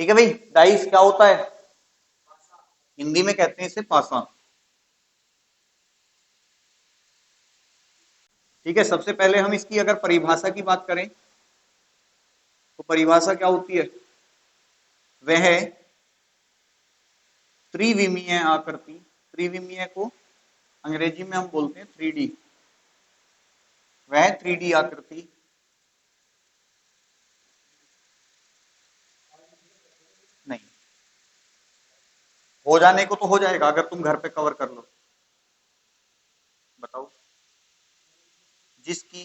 ठीक है भाई, डाइस क्या होता है? हिंदी में कहते हैं इसे पासा। ठीक है, सबसे पहले हम इसकी अगर परिभाषा की बात करें तो परिभाषा क्या होती है? वह त्रिविमीय आकृति, त्रिविमीय को अंग्रेजी में हम बोलते हैं 3D, वह 3D आकृति नहीं, हो जाने को तो हो जाएगा अगर तुम घर पे कवर कर लो। बताओ। जिसकी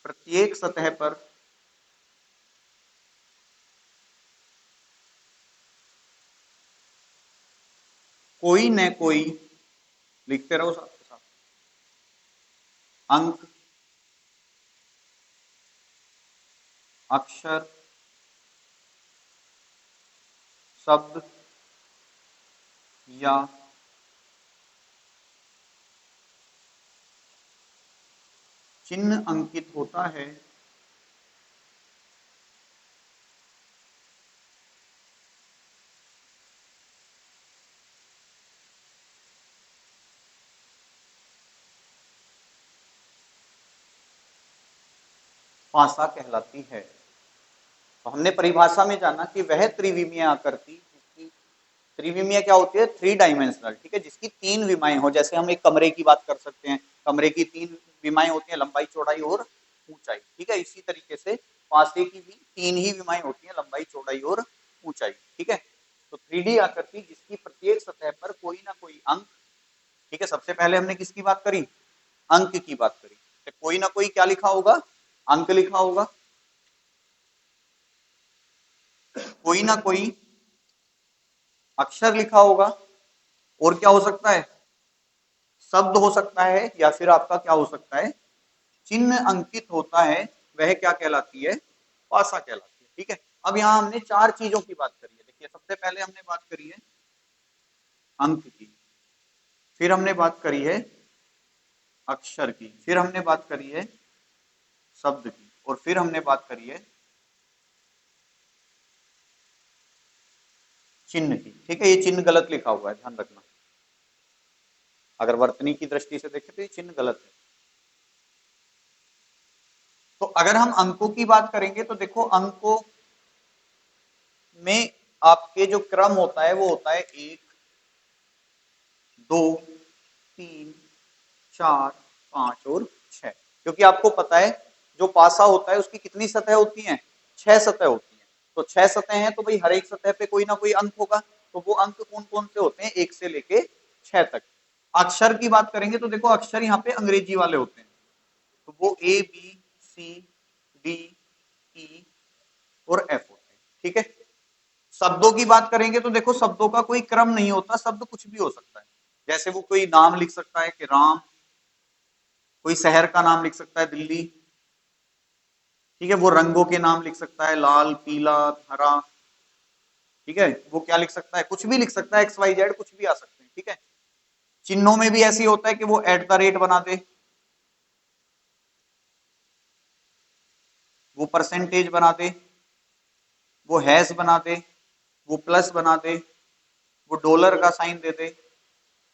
प्रत्येक सतह पर कोई न कोई, लिखते रहो साथ के साथ, अंक, अक्षर, शब्द या चिन्ह अंकित होता है, पासा कहलाती है। तो हमने परिभाषा में जाना कि वह त्रिविमीय आकृति, जिसकी, त्रिविमीय क्या होती है? 3 डायमेंशनल, ठीक है, जिसकी 3 विमाएं हो। जैसे हम एक कमरे की बात कर सकते हैं, कमरे की 3 विमाएं होती हैं, लंबाई, चौड़ाई और ऊंचाई। ठीक है, इसी तरीके से पासे की भी 3 ही विमाएं होती हैं, लंबाई, चौड़ाई और ऊंचाई। ठीक है, तो 3D आकृति जिसकी प्रत्येक सतह पर कोई ना कोई अंक, ठीक है, सबसे पहले हमने किसकी बात करी? अंक की बात करी। तो कोई ना कोई क्या लिखा होगा? अंक लिखा होगा। कोई ना कोई अक्षर लिखा होगा, और क्या हो सकता है? शब्द हो सकता है, या फिर आपका क्या हो सकता है? चिन्ह अंकित होता है, वह क्या कहलाती है? पासा कहलाती है। ठीक है, अब यहां हमने 4 चीजों की बात करी है। देखिए, सबसे पहले हमने बात करी है अंक की, फिर हमने बात करी है अक्षर की, फिर हमने बात करी है शब्द की, और फिर हमने बात करी है चिन्ह की। ठीक है, ये चिन्ह गलत लिखा हुआ है, ध्यान रखना। अगर वर्तनी की दृष्टि से देखें तो ये चिन्ह गलत है। तो अगर हम अंकों की बात करेंगे तो देखो, अंकों में आपके जो क्रम होता है वो होता है 1, 2, 3, 4, 5 और 6। क्योंकि आपको पता है जो पासा होता है उसकी कितनी सतह होती हैं? 6 सतह होती हैं। तो 6 सतह हैं, तो भाई हर एक सतह पे कोई ना कोई अंक होगा। तो वो अंक कौन कौन से होते हैं? 1 से लेके 6 तक। अक्षर की बात करेंगे तो देखो, अक्षर यहाँ पे अंग्रेजी वाले होते हैं, तो वो A B C D E और F होते हैं। ठीक है, शब्दों की बात करेंगे तो देखो, शब्दों का कोई क्रम नहीं होता, शब्द कुछ भी हो सकता है। जैसे वो कोई नाम लिख सकता है कि राम, कोई शहर का नाम लिख सकता है दिल्ली। ठीक है, वो रंगों के नाम लिख सकता है, लाल, पीला, हरा। ठीक है, वो क्या लिख सकता है? कुछ भी लिख सकता है, XYZ कुछ भी आ सकते हैं। ठीक है, चिन्हों में भी ऐसे ही होता है कि वो @ बना दे, वो परसेंटेज बना दे, वो हैश बना दे, वो प्लस बना दे, वो डॉलर का साइन दे दे,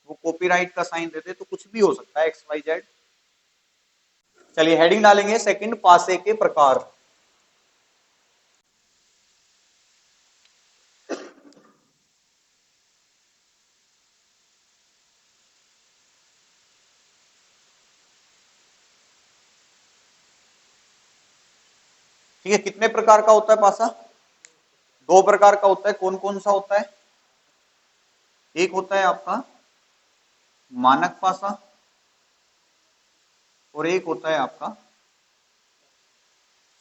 वो कॉपीराइट का साइन दे दे, तो कुछ भी हो सकता है, XYZ। चलिए हेडिंग डालेंगे, सेकंड, पासे के प्रकार। ठीक है, कितने प्रकार का होता है पासा? 2 प्रकार का होता है। कौन कौन सा होता है? एक होता है आपका मानक पासा, और एक होता है आपका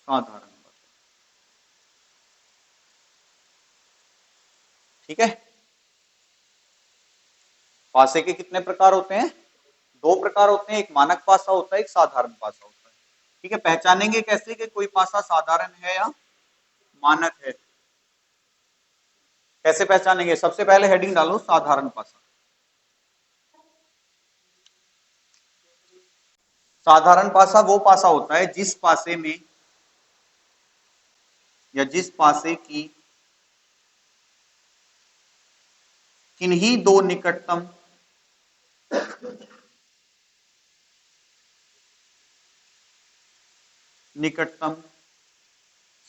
साधारण पासा। ठीक है, पासे के कितने प्रकार होते हैं? 2 प्रकार होते हैं, एक मानक पासा होता है, एक साधारण पासा होता है। ठीक है, पहचानेंगे कैसे कि कोई पासा साधारण है या मानक है? कैसे पहचानेंगे? सबसे पहले हेडिंग डालो, साधारण पासा। साधारण पासा वो पासा होता है जिस पासे में या जिस पासे की किन्हीं दो निकटतम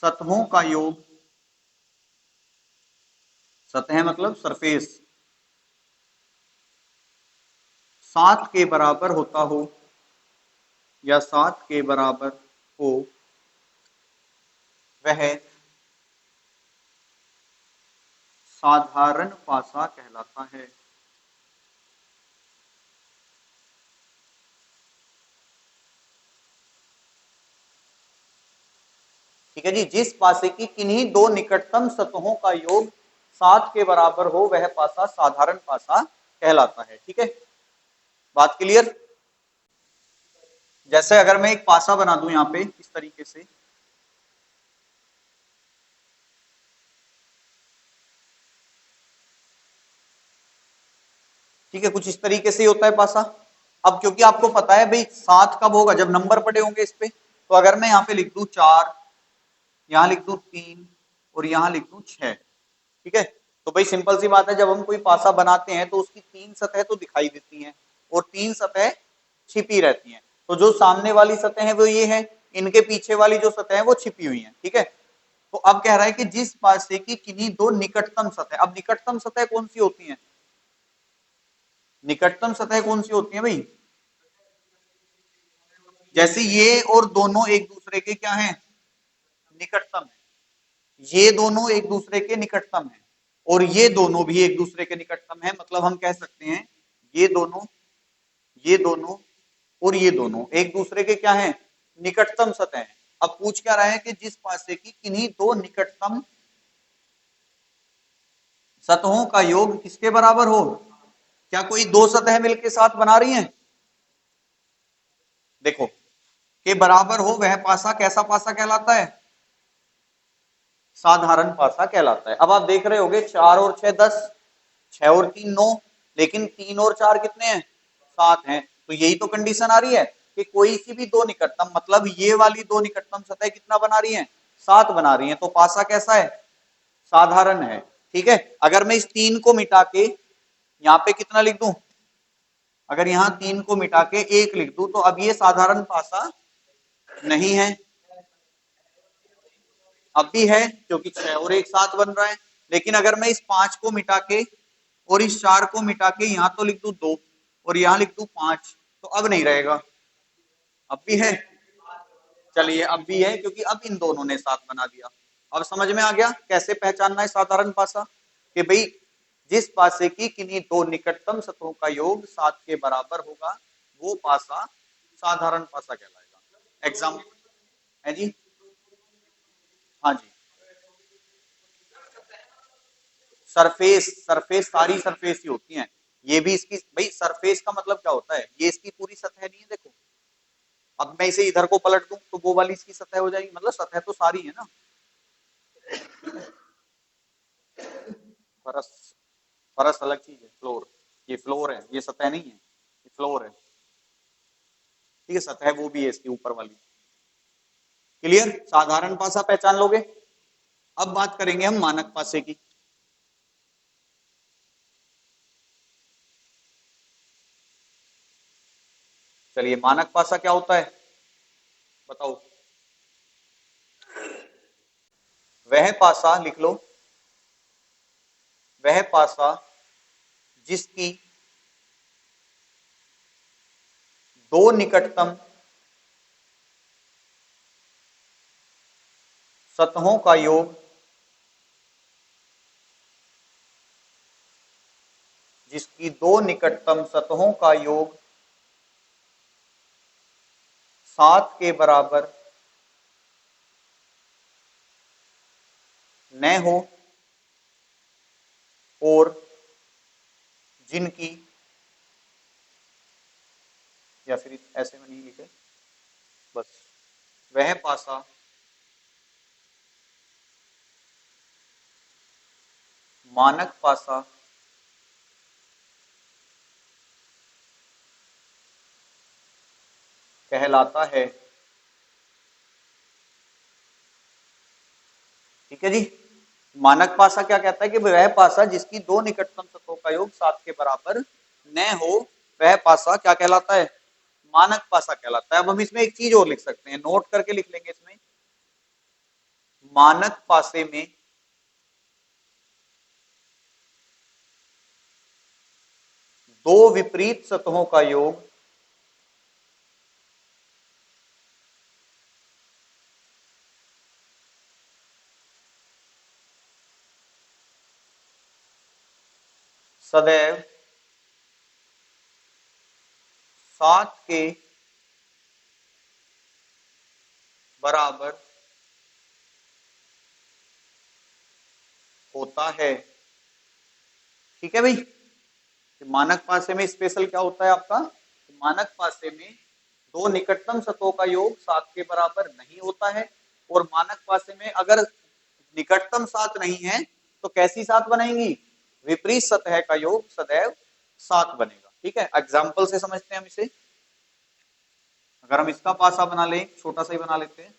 सतहों का योग, सतह मतलब सरफेस, 7 के बराबर होता हो या 7 के बराबर हो, वह साधारण पासा कहलाता है। ठीक है जी, जिस पासे की किन्हीं दो निकटतम सतहों का योग 7 के बराबर हो वह पासा साधारण पासा कहलाता है। ठीक है, बात क्लियर। जैसे अगर मैं एक पासा बना दूं यहां पे इस तरीके से, ठीक है, कुछ इस तरीके से ही होता है पासा। अब क्योंकि आपको पता है भाई 7 कब होगा, जब नंबर पड़े होंगे इस पे, तो अगर मैं यहाँ पे लिख दूं 4, यहाँ लिख दूं 3 और यहाँ लिख दूं 6, ठीक है, तो भाई सिंपल सी बात है, जब हम कोई पासा बनाते हैं तो उसकी 3 सतह तो दिखाई देती हैं और 3 सतह छिपी रहती हैं। तो जो सामने वाली सतह है वो ये है, इनके पीछे वाली जो सतह है वो छिपी हुई है। ठीक है, तो अब कह रहा है कि जिस पासे की किन्हीं दो निकटतम सतह, अब निकटतम सतह कौन सी होती है, निकटतम सतह कौन सी होती है भाई, जैसे ये और दोनों एक दूसरे के क्या है, निकटतम है, ये दोनों एक दूसरे के निकटतम है और ये दोनों भी एक दूसरे के निकटतम है, मतलब हम कह सकते हैं ये दोनों, ये दोनों और ये दोनों एक दूसरे के क्या है, निकटतम सतह है। अब पूछ क्या रहा है कि जिस पासे की किन्हीं दो निकटतम सतहों का योग किसके बराबर हो, क्या कोई दो सतह मिलके साथ बना रही हैं, देखो, के बराबर हो वह पासा कैसा पासा कहलाता है, साधारण पासा कहलाता है। अब आप देख रहे होगे 4 और 6 10, 6 और 3 9, लेकिन 3 और 4 कितने हैं, 7 हैं। तो यही तो कंडीशन आ रही है कि कोई सी भी दो निकटतम, मतलब ये वाली दो निकटतम सतह कितना बना रही है, 7 बना रही है, तो पासा कैसा है, साधारण है। ठीक है, अगर मैं इस 3 को मिटा के यहाँ पे कितना लिख दूं, अगर यहाँ 3 को मिटा के 1 लिख दूं, तो अब ये साधारण पासा नहीं है, अब भी है क्योंकि 6 और 1 7 बन रहा है। लेकिन अगर मैं इस 5 को मिटा के और इस 4 को मिटा के यहाँ तो लिख दूं 2 और यहाँ लिख दूं 5, तो अब नहीं रहेगा, अब भी है, चलिए अब भी है क्योंकि अब इन दोनों ने साथ बना दिया। अब समझ में आ गया कैसे पहचानना है साधारण पासा, कि भाई जिस पासे की किन्हीं दो निकटतम सतहों का योग 7 के बराबर होगा वो पासा साधारण पासा कहलाएगा। एग्जाम है जी, हाँ जी, सरफेस, सरफेस सारी सरफेस ही होती हैं, ये भी इसकी भाई सरफेस का मतलब क्या होता है, ये इसकी पूरी सतह नहीं है, देखो अब मैं इसे इधर को पलट दूं तो वो वाली इसकी सतह हो जाएगी, मतलब सतह तो सारी है ना। फरस, फरस अलग चीज है, फ्लोर, ये फ्लोर है, ये सतह नहीं है, ये फ्लोर है। ठीक है, सतह वो भी है इसकी ऊपर वाली। क्लियर, साधारण पासा पहचान लोगे। अब बात करेंगे हम मानक पासे की। चलिए मानक पासा क्या होता है बताओ, वह पासा लिख लो, वह पासा जिसकी दो निकटतम सतहों का योग जिसकी दो निकटतम सतहों का योग 7 के बराबर न हो और जिनकी, या फिर ऐसे में नहीं लिखे, बस वह पासा मानक पासा कहलाता है। ठीक है जी। मानक पासा क्या कहता है कि वह पासा जिसकी दो निकटतम सतहों का योग 7 के बराबर न हो, वह पासा क्या कहलाता है? मानक पासा कहलाता है। अब हम इसमें एक चीज और लिख सकते हैं, नोट करके लिख लेंगे इसमें, मानक पासे में दो विपरीत सतहों का योग सदैव 7 के बराबर होता है। ठीक है भाई, मानक पासे में स्पेशल क्या होता है आपका? मानक पासे में दो निकटतम सतहों का योग 7 के बराबर नहीं होता है, और मानक पासे में अगर निकटतम 7 नहीं है तो कैसी 7 बनेगी? विपरीत सतह का योग सदैव 7 बनेगा। ठीक है, एग्जाम्पल से समझते हैं हम इसे। अगर हम इसका पासा बना लें, छोटा सा ही बना लेते हैं,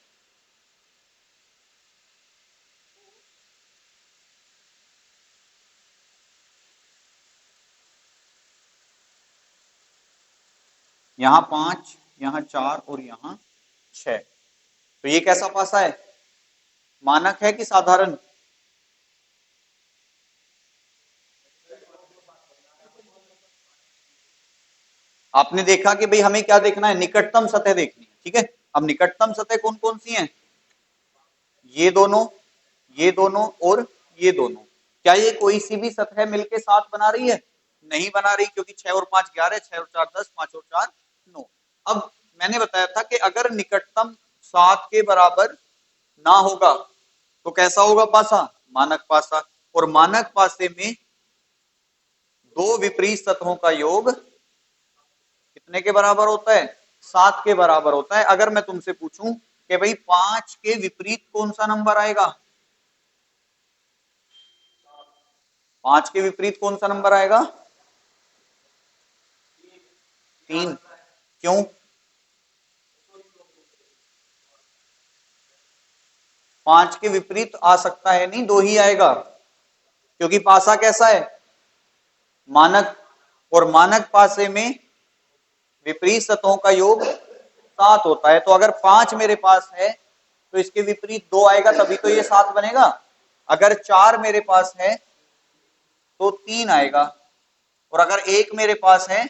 यहां 5, यहां 4 और यहां 6, तो ये कैसा पासा है? मानक है कि साधारण? आपने देखा कि भाई हमें क्या देखना है? निकटतम सतह देखनी है। ठीक है, अब निकटतम सतह कौन कौन सी हैं? ये दोनों, ये दोनों और ये दोनों। क्या ये कोई सी भी सतह मिलके 7 बना रही है? नहीं बना रही, क्योंकि 6 और 5 11, 6 और 4 10, 5 और 4 9। अब मैंने बताया था कि अगर निकटतम 7 के बराबर ना होगा तो कैसा होगा पासा? मानक पासा। और मानक पासे में दो विपरीत सतहों का योग कितने के बराबर होता है? 7 के बराबर होता है। अगर मैं तुमसे पूछूं कि भाई 5 के विपरीत कौन सा नंबर आएगा? 5 के विपरीत कौन सा नंबर आएगा? 3। क्यों? 5 के विपरीत आ सकता है नहीं, 2 ही आएगा, क्योंकि पासा कैसा है? मानक। और मानक पासे में विपरीत सतहों का योग 7 होता है। तो अगर 5 मेरे पास है तो इसके विपरीत 2 आएगा, तभी तो ये 7 बनेगा। अगर 4 मेरे पास है तो 3 आएगा, और अगर 1 मेरे पास है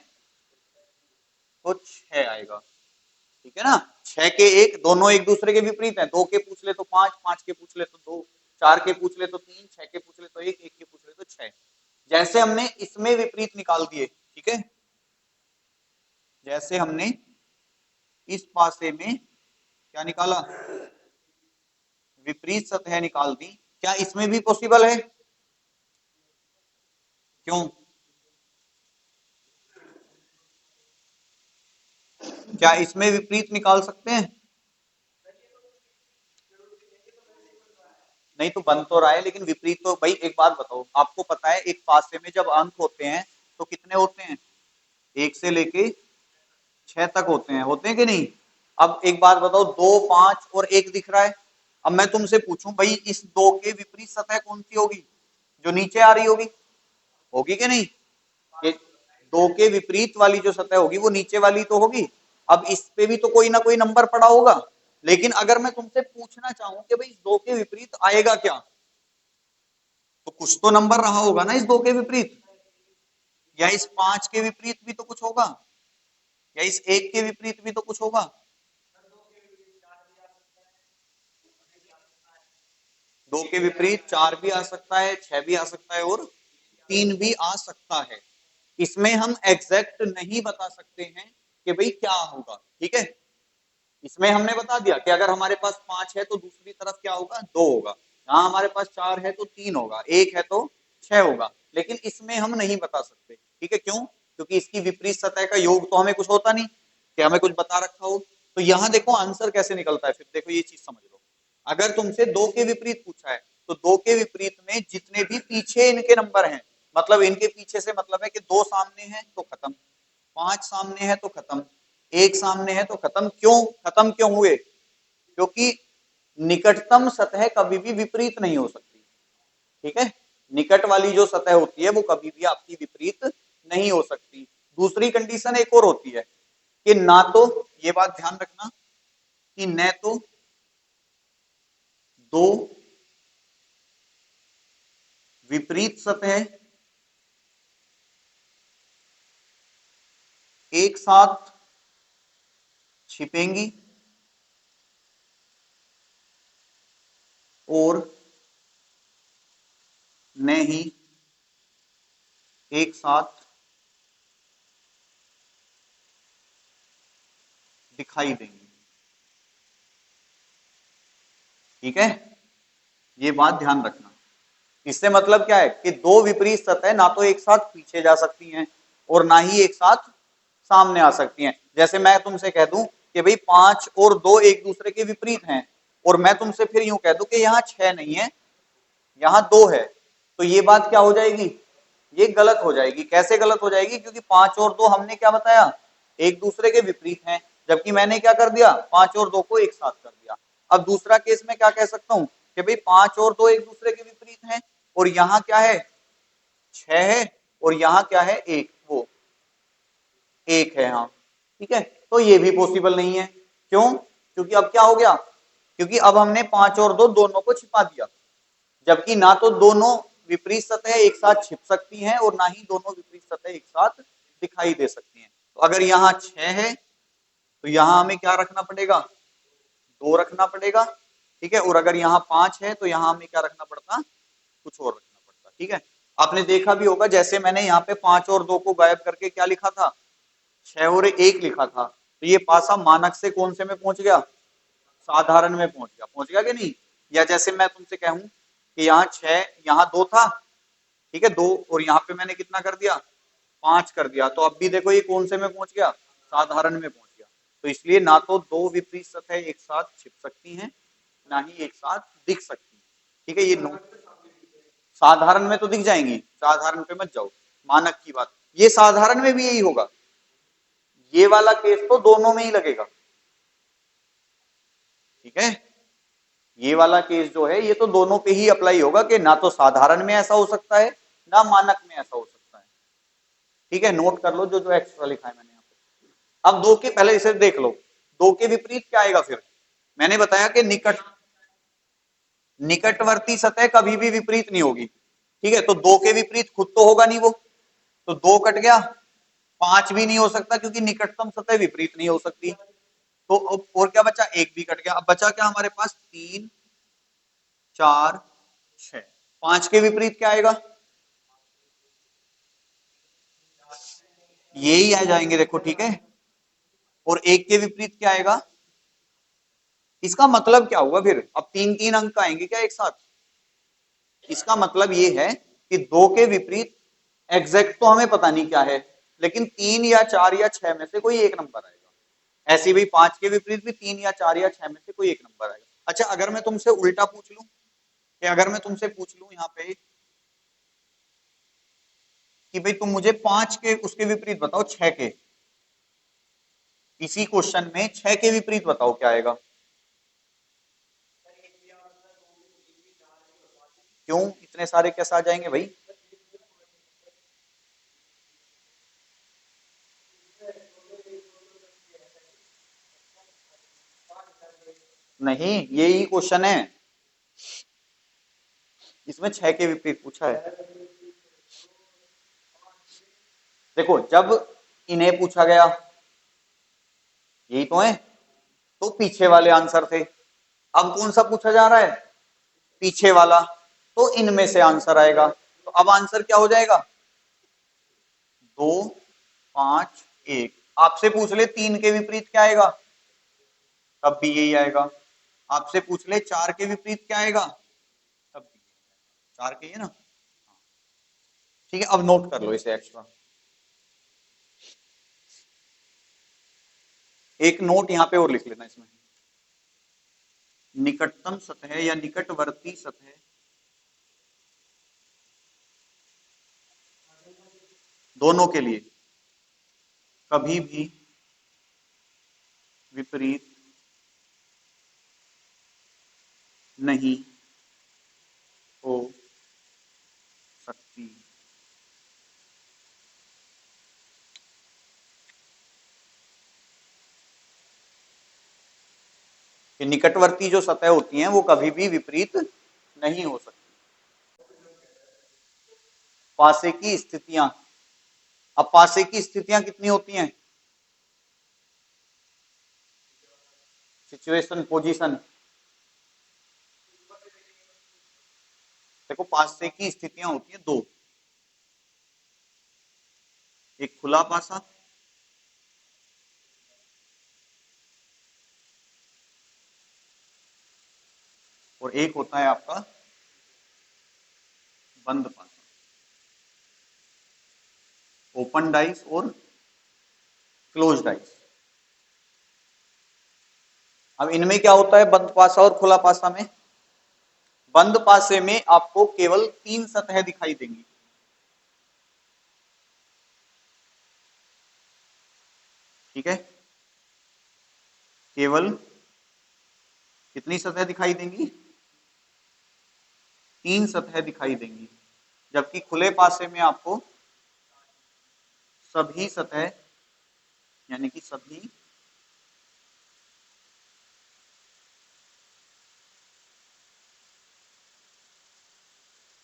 तो 6 आएगा। ठीक है ना, 6 के 1 दोनों एक दूसरे के विपरीत हैं। 2 के पूछ ले तो 5, 5 के पूछ ले तो 2, 4 के पूछ ले तो 3, 6 के पूछ ले तो 1, 1 के पूछ ले तो 6। जैसे हमने इसमें विपरीत निकाल दिए, ठीक है, जैसे हमने इस पासे में क्या निकाला? विपरीत सतह निकाल दी। क्या इसमें भी पॉसिबल है? क्यों? क्या इसमें विपरीत निकाल सकते हैं? नहीं तो बन तो रहा है, लेकिन विपरीत तो भाई एक बात बताओ, आपको पता है एक पासे में जब अंक होते हैं तो कितने होते हैं? 1 से लेके 6 तक होते हैं कि नहीं? अब एक बात बताओ, 2 5 और 1 दिख रहा है। अब मैं तुमसे पूछूं भाई इस 2 के विपरीत सतह कौन सी होगी? जो नीचे आ रही होगी, होगी कि नहीं? ये 2 के विपरीत वाली जो सतह होगी वो नीचे वाली तो होगी। अब इस पे भी तो कोई ना कोई नंबर पड़ा होगा। लेकिन अगर मैं तुमसे पूछना चाहूं कि भाई इस 2 के विपरीत आएगा क्या, तो कुछ तो नंबर रहा होगा ना इस 2 के विपरीत, या इस 5 के विपरीत भी तो कुछ होगा, या इस 1 के विपरीत भी तो कुछ होगा। 2 के विपरीत 4 भी आ सकता है, 6 भी आ सकता है, और 3 भी आ सकता है। इसमें हम एग्जैक्ट नहीं बता सकते हैं कि भाई क्या होगा। ठीक है, इसमें हमने बता दिया कि अगर हमारे पास 5 है तो दूसरी तरफ क्या होगा? 2 होगा। यहाँ हमारे पास 4 है तो 3 होगा, 1 है तो 6 होगा। लेकिन इसमें हम नहीं बता सकते। ठीक है, क्यों? क्योंकि इसकी विपरीत सतह का योग तो हमें कुछ होता नहीं कि हमें कुछ बता रखा हो। तो यहाँ देखो आंसर कैसे निकलता है। फिर देखो ये चीज समझ लो, अगर तुमसे 2 के विपरीत पूछा है तो 2 के विपरीत में जितने भी पीछे इनके नंबर हैं, मतलब इनके पीछे से मतलब है कि 2 सामने हैं तो खत्म, 5 सामने है तो खत्म, 1 सामने है तो खत्म। क्यों खत्म क्यों हुए? क्योंकि निकटतम सतह कभी भी विपरीत नहीं हो सकती। ठीक है, निकट वाली जो सतह होती है वो कभी भी आपकी विपरीत नहीं हो सकती। दूसरी कंडीशन एक और होती है कि ना तो, ये बात ध्यान रखना कि न तो दो विपरीत सतह एक साथ छिपेंगी और न ही एक साथ दिखाई देंगी। ठीक है, ये बात ध्यान रखना। इससे मतलब क्या है कि दो विपरीत सतह ना तो एक साथ पीछे जा सकती हैं और ना ही एक साथ सामने आ सकती हैं। जैसे मैं तुमसे कह दूं कि भाई 5 और 2 एक दूसरे के विपरीत हैं, और मैं तुमसे फिर यूं कह दूं कि यहाँ 6 नहीं है, यहाँ 2 है, तो ये बात क्या हो जाएगी, ये गलत हो जाएगी। कैसे गलत हो जाएगी, क्योंकि 5 और 2 हमने क्या बताया, एक दूसरे के विपरीत हैं, जबकि मैंने क्या कर दिया, 5 और 2 को एक साथ कर दिया। अब दूसरा केस में क्या कह सकता हूं कि भाई 5 और 2 एक दूसरे के विपरीत हैं, और यहाँ क्या है, 6 है, और यहाँ क्या है, एक, वो एक है, हाँ ठीक है, तो ये भी पॉसिबल नहीं है। क्यों, क्योंकि अब क्या हो गया, क्योंकि अब हमने 5 और 2 दोनों को छिपा दिया, जबकि ना तो दोनों विपरीत सतह एक साथ छिप सकती हैं और ना ही दोनों विपरीत सतह एक साथ दिखाई दे सकती हैं। तो अगर यहाँ 6 है तो यहाँ हमें क्या रखना पड़ेगा, 2 रखना पड़ेगा। ठीक है, और अगर यहाँ 5 है तो यहाँ हमें क्या रखना पड़ता, कुछ और रखना पड़ता। ठीक है, आपने देखा भी होगा, जैसे मैंने यहाँ पे 5 और 2 को गायब करके क्या लिखा था, 6 और 1 लिखा था, तो ये पासा मानक से कौन से में पहुंच गया, साधारण में पहुंच गया कि नहीं। या जैसे मैं तुमसे कहूं कि यहाँ 6, यहाँ 2 था, ठीक है, 2, और यहाँ पे मैंने कितना कर दिया, 5 कर दिया, तो अब भी देखो ये कौन से में पहुंच गया, साधारण में पहुंच गया। तो इसलिए ना तो दो विपरीत सतह एक साथ छिप सकती हैं, ना ही एक साथ दिख सकती हैं। ठीक है, ये साधारण में तो दिख जाएंगी, साधारण पे मत जाओ, मानक की बात, ये साधारण में भी यही होगा, ये वाला केस तो दोनों में ही लगेगा। ठीक है, ये वाला केस जो है ये तो दोनों पे ही अप्लाई होगा कि ना तो साधारण में ऐसा हो सकता है, ना मानक में ऐसा हो सकता है। ठीक है, नोट कर लो जो जो एक्स्ट्रा लिखा है मैंने यहाँ पे। अब दो के पहले इसे देख लो, दो के विपरीत क्या आएगा फिर, मैंने बताया कि निकटवर्ती सतह कभी भी विपरीत नहीं होगी। ठीक है, तो दो के विपरीत खुद तो होगा नहीं वो, तो दो कट गया, 5 भी नहीं हो सकता क्योंकि निकटतम सतह विपरीत नहीं हो सकती। तो और क्या बचा, एक भी कट गया, अब बचा क्या हमारे पास, 3 4 6, 5 के विपरीत क्या आएगा, ये ही आ जाएंगे देखो। ठीक है, और एक के विपरीत क्या आएगा, इसका मतलब क्या हुआ फिर, अब 3 3 अंक आएंगे क्या एक साथ, इसका मतलब ये है कि दो के विपरीत एग्जैक्ट तो हमें पता नहीं क्या है, लेकिन 3 या 4 या 6 में से कोई एक नंबर आएगा। ऐसे भी 5 के विपरीत भी 3 या 4 या 6 में से कोई एक नंबर आएगा। अच्छा, अगर मैं तुमसे उल्टा पूछ लूं, कि अगर मैं तुमसे पूछ लूं यहाँ पे कि भाई तुम मुझे 5 के उसके विपरीत बताओ, 6 के, इसी क्वेश्चन में 6 के विपरीत बताओ क्या आएगा, क्यों इतने सारे कैसे आ जाएंगे भाई, नहीं यही क्वेश्चन है, इसमें 6 के विपरीत पूछा है। देखो जब इन्हें पूछा गया, यही तो है, तो पीछे वाले आंसर थे, अब कौन सा पूछा जा रहा है, पीछे वाला, तो इनमें से आंसर आएगा। तो अब आंसर क्या हो जाएगा, 2 5 1। आपसे पूछ ले 3 के विपरीत क्या आएगा, तब भी यही आएगा। आपसे पूछ ले 4 के विपरीत क्या आएगा, तब भी 4 के ही है ना। ठीक है, अब नोट कर लो इसे एक्स्ट्रा, एक नोट यहां पे और लिख लेना इसमें, निकटतम सतह या निकटवर्ती सतह दोनों के लिए कभी भी विपरीत नहीं हो सकती। कि निकटवर्ती जो सतह होती हैं वो कभी भी विपरीत नहीं हो सकती। पासे की स्थितियां, अब पासे की स्थितियां कितनी होती हैं? Situation, position. देखो पासे की स्थितियां होती हैं दो, एक खुला पासा और एक होता है आपका बंद पासा, ओपन डाइस और क्लोज डाइस। अब इनमें क्या होता है बंद पासा और खुला पासा में? बंद पासे में आपको केवल 3 सतह दिखाई देंगी। ठीक है, केवल कितनी सतह दिखाई देंगी? 3 सतह दिखाई देंगी। जबकि खुले पासे में आपको सभी सतह, यानी कि सभी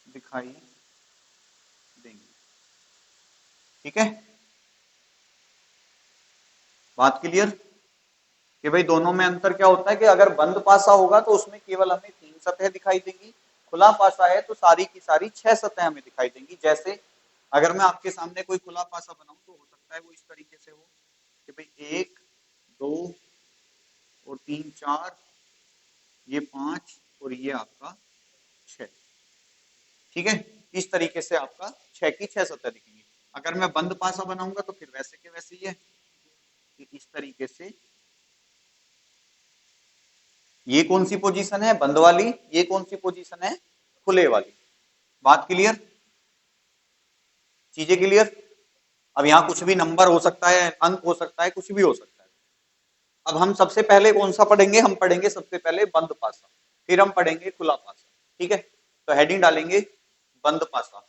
दिखाई देंगी। ठीक है, बात क्लियर? कि भाई दोनों में अंतर क्या होता है कि अगर बंद पासा होगा तो उसमें केवल हमें 3 सतह दिखाई देंगी, खुला पासा है तो सारी की सारी 6 सतह हमें दिखाई देंगी। जैसे अगर मैं आपके सामने कोई खुला पासा बनाऊं तो हो सकता है वो इस तरीके से हो कि भाई 1 2 और 3 4, ये 5 और ये आपका 6। ठीक है, इस तरीके से आपका 6 की 6 सतह दिखेंगी। अगर मैं बंद पासा बनाऊंगा तो फिर वैसे के वैसे ही है कि इस तरीके से। ये कौन सी पोजीशन है? बंद वाली। ये कौन सी पोजीशन है? खुले वाली। बात क्लियर? चीजें क्लियर? अब यहाँ कुछ भी नंबर हो सकता है, अंक हो सकता है, कुछ भी हो सकता है। अब हम सबसे पहले कौन सा पढ़ेंगे? हम पढ़ेंगे सबसे पहले बंद पासा, फिर हम पढ़ेंगे खुला पासा। ठीक है, तो हेडिंग डालेंगे बंद पासा।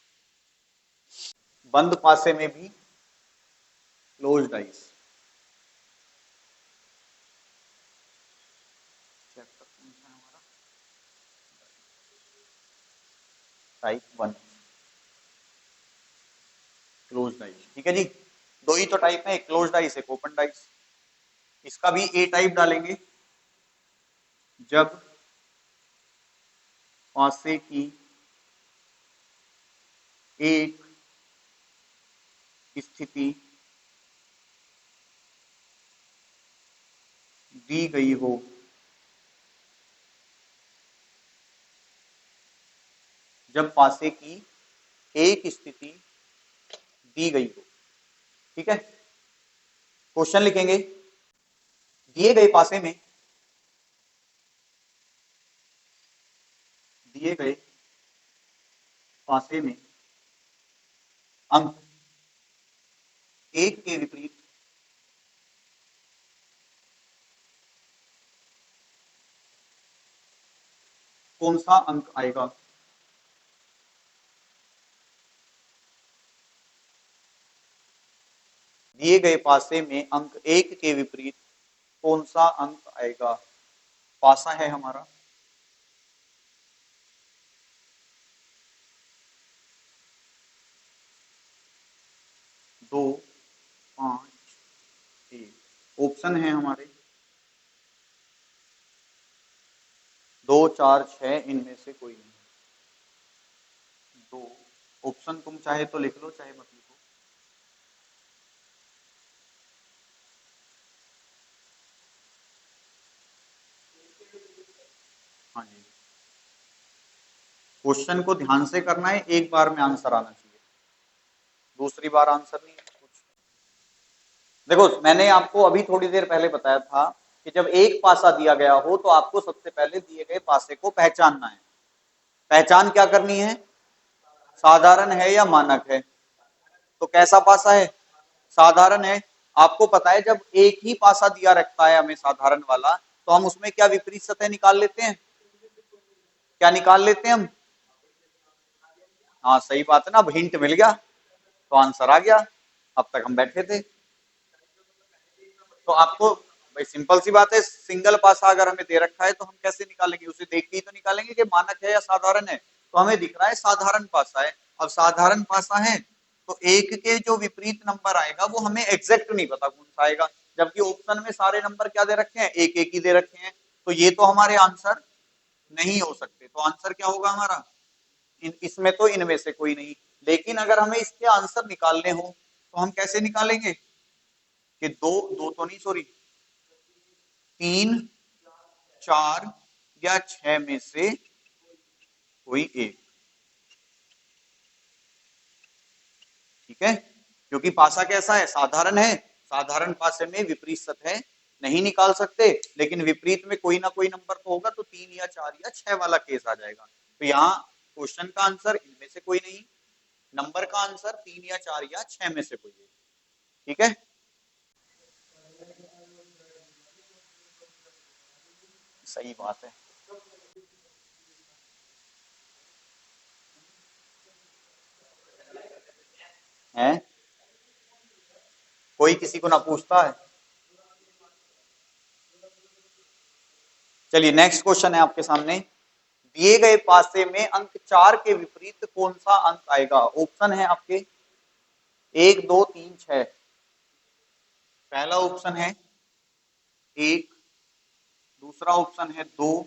बंद पासे में भी close dice. Type 1 close dice. ठीक है जी, दो ही तो टाइप है, एक क्लोज डाइस एक ओपन डाइस। इसका भी ए टाइप डालेंगे जब पासे की एक स्थिति दी गई हो, जब पासे की एक स्थिति दी गई हो। ठीक है, क्वेश्चन लिखेंगे। दिए गए पासे में, दिए गए पासे में अंक एक के विपरीत कौन सा अंक आएगा? दिए गए पासे में अंक एक के विपरीत कौन सा अंक आएगा? पासा है हमारा, दो 5 1। ऑप्शन है हमारे 2 4 6, इनमें से कोई नहीं। दो ऑप्शन तुम चाहे तो लिख लो, चाहे मत लिखो। हाँ जी, क्वेश्चन को ध्यान से करना है, एक बार में आंसर आना चाहिए, दूसरी बार आंसर नहीं कुछ। देखो मैंने आपको अभी थोड़ी देर पहले बताया था कि जब एक पासा दिया गया हो तो आपको सबसे पहले दिए गए पासे को पहचानना है। पहचान क्या करनी है? साधारण है या मानक है? तो कैसा पासा है? साधारण है। आपको पता है जब एक ही पासा दिया रखता है हमें साधारण वाला, तो हम उसमें क्या विपरीत सतह निकाल लेते हैं? क्या निकाल लेते हैं हम? हाँ सही बात है ना, अब हिंट मिल गया तो आंसर आ गया। अब तक हम बैठे थे। तो आपको भाई सिंपल सी बात है, सिंगल पासा अगर हमें दे रखा है तो हम कैसे निकालेंगे? उसे देख के ही तो निकालेंगे कि मानक है या साधारण है। तो हमें दिख रहा है साधारण पासा है। अब साधारण पासा है तो एक के जो विपरीत नंबर आएगा वो हमें एग्जैक्ट नहीं पता कौन सा आएगा, जबकि ऑप्शन में सारे नंबर क्या दे रखे हैं? एक एक ही दे रखे हैं। तो ये तो हमारे आंसर नहीं हो सकते। तो आंसर क्या होगा हमारा? इसमें तो इनमें से कोई नहीं। लेकिन अगर हमें इसके आंसर निकालने हो तो हम कैसे निकालेंगे? कि दो, दो तो नहीं सॉरी, तीन, चार या छह में से कोई एक। ठीक है, क्योंकि पासा कैसा है? साधारण है। साधारण पासे में विपरीत सतह नहीं निकाल सकते, लेकिन विपरीत में कोई ना कोई नंबर तो होगा, तो तीन या चार या छह वाला केस आ जाएगा। तो यहाँ क्वेश्चन का आंसर इनमें से कोई नहीं, नंबर का आंसर तीन या चार या छह में से कोई एक। ठीक है, सही बात है। हैं? कोई किसी को ना पूछता है। चलिए नेक्स्ट क्वेश्चन है आपके सामने। दिए गए पासे में अंक चार के विपरीत कौन सा अंक आएगा? ऑप्शन है आपके एक, दो, तीन, छह। पहला ऑप्शन है एक, दूसरा ऑप्शन है दो,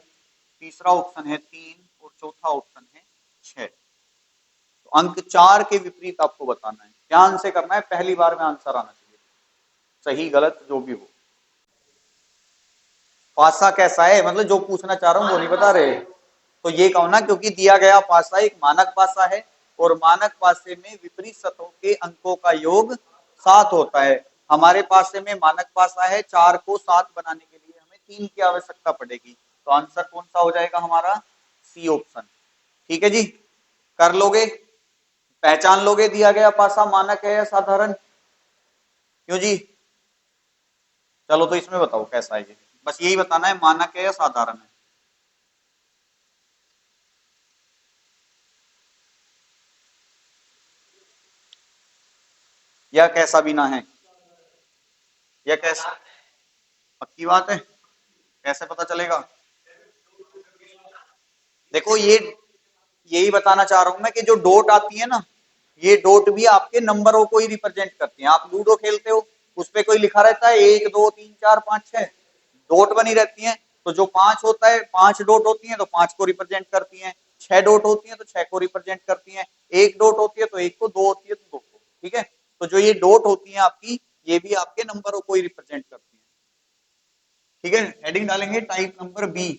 तीसरा ऑप्शन है तीन और चौथा ऑप्शन है छह। तो अंक चार के विपरीत आपको बताना है। ध्यान से करना है, पहली बार में आंसर आना चाहिए, सही गलत जो भी हो। पासा कैसा है मतलब जो पूछना चाह रहा हूँ वो नहीं बता रहे? तो ये कहो ना, क्योंकि दिया गया पासा एक मानक पासा है और मानक पासे में विपरीत सतहों के अंकों का योग 7 होता है। हमारे पासे में मानक पासा है, चार को 7 बनाने के लिए हमें 3 की आवश्यकता पड़ेगी। तो आंसर कौन सा हो जाएगा हमारा? C option. ठीक है जी, कर लोगे? पहचान लोगे दिया गया पासा मानक है या साधारण? क्यों जी? चलो तो इसमें बताओ कैसा है ये, बस यही बताना है मानक है या साधारण है। या कैसा भी ना है? या कैसा? पक्की बात है? कैसे पता चलेगा? देखो ये यही बताना चाह रहा हूं मैं कि जो डॉट आती है ना, ये डॉट भी आपके नंबरों को ही रिप्रेजेंट करती है। आप लूडो खेलते हो, उस पे कोई लिखा रहता है एक, दो, तीन, चार, पांच, छह, डॉट बनी रहती है। तो जो पांच होता है, पांच डॉट होती है तो पांच को रिप्रेजेंट करती है, छह डॉट होती है तो छह को रिप्रेजेंट करती है, एक डॉट होती है तो एक को, दो होती है तो दो को। ठीक है, तो जो ये डॉट होती है आपकी, ये भी आपके नंबरों को ही रिप्रेजेंट करती है। ठीक है, हेडिंग डालेंगे टाइप नंबर बी।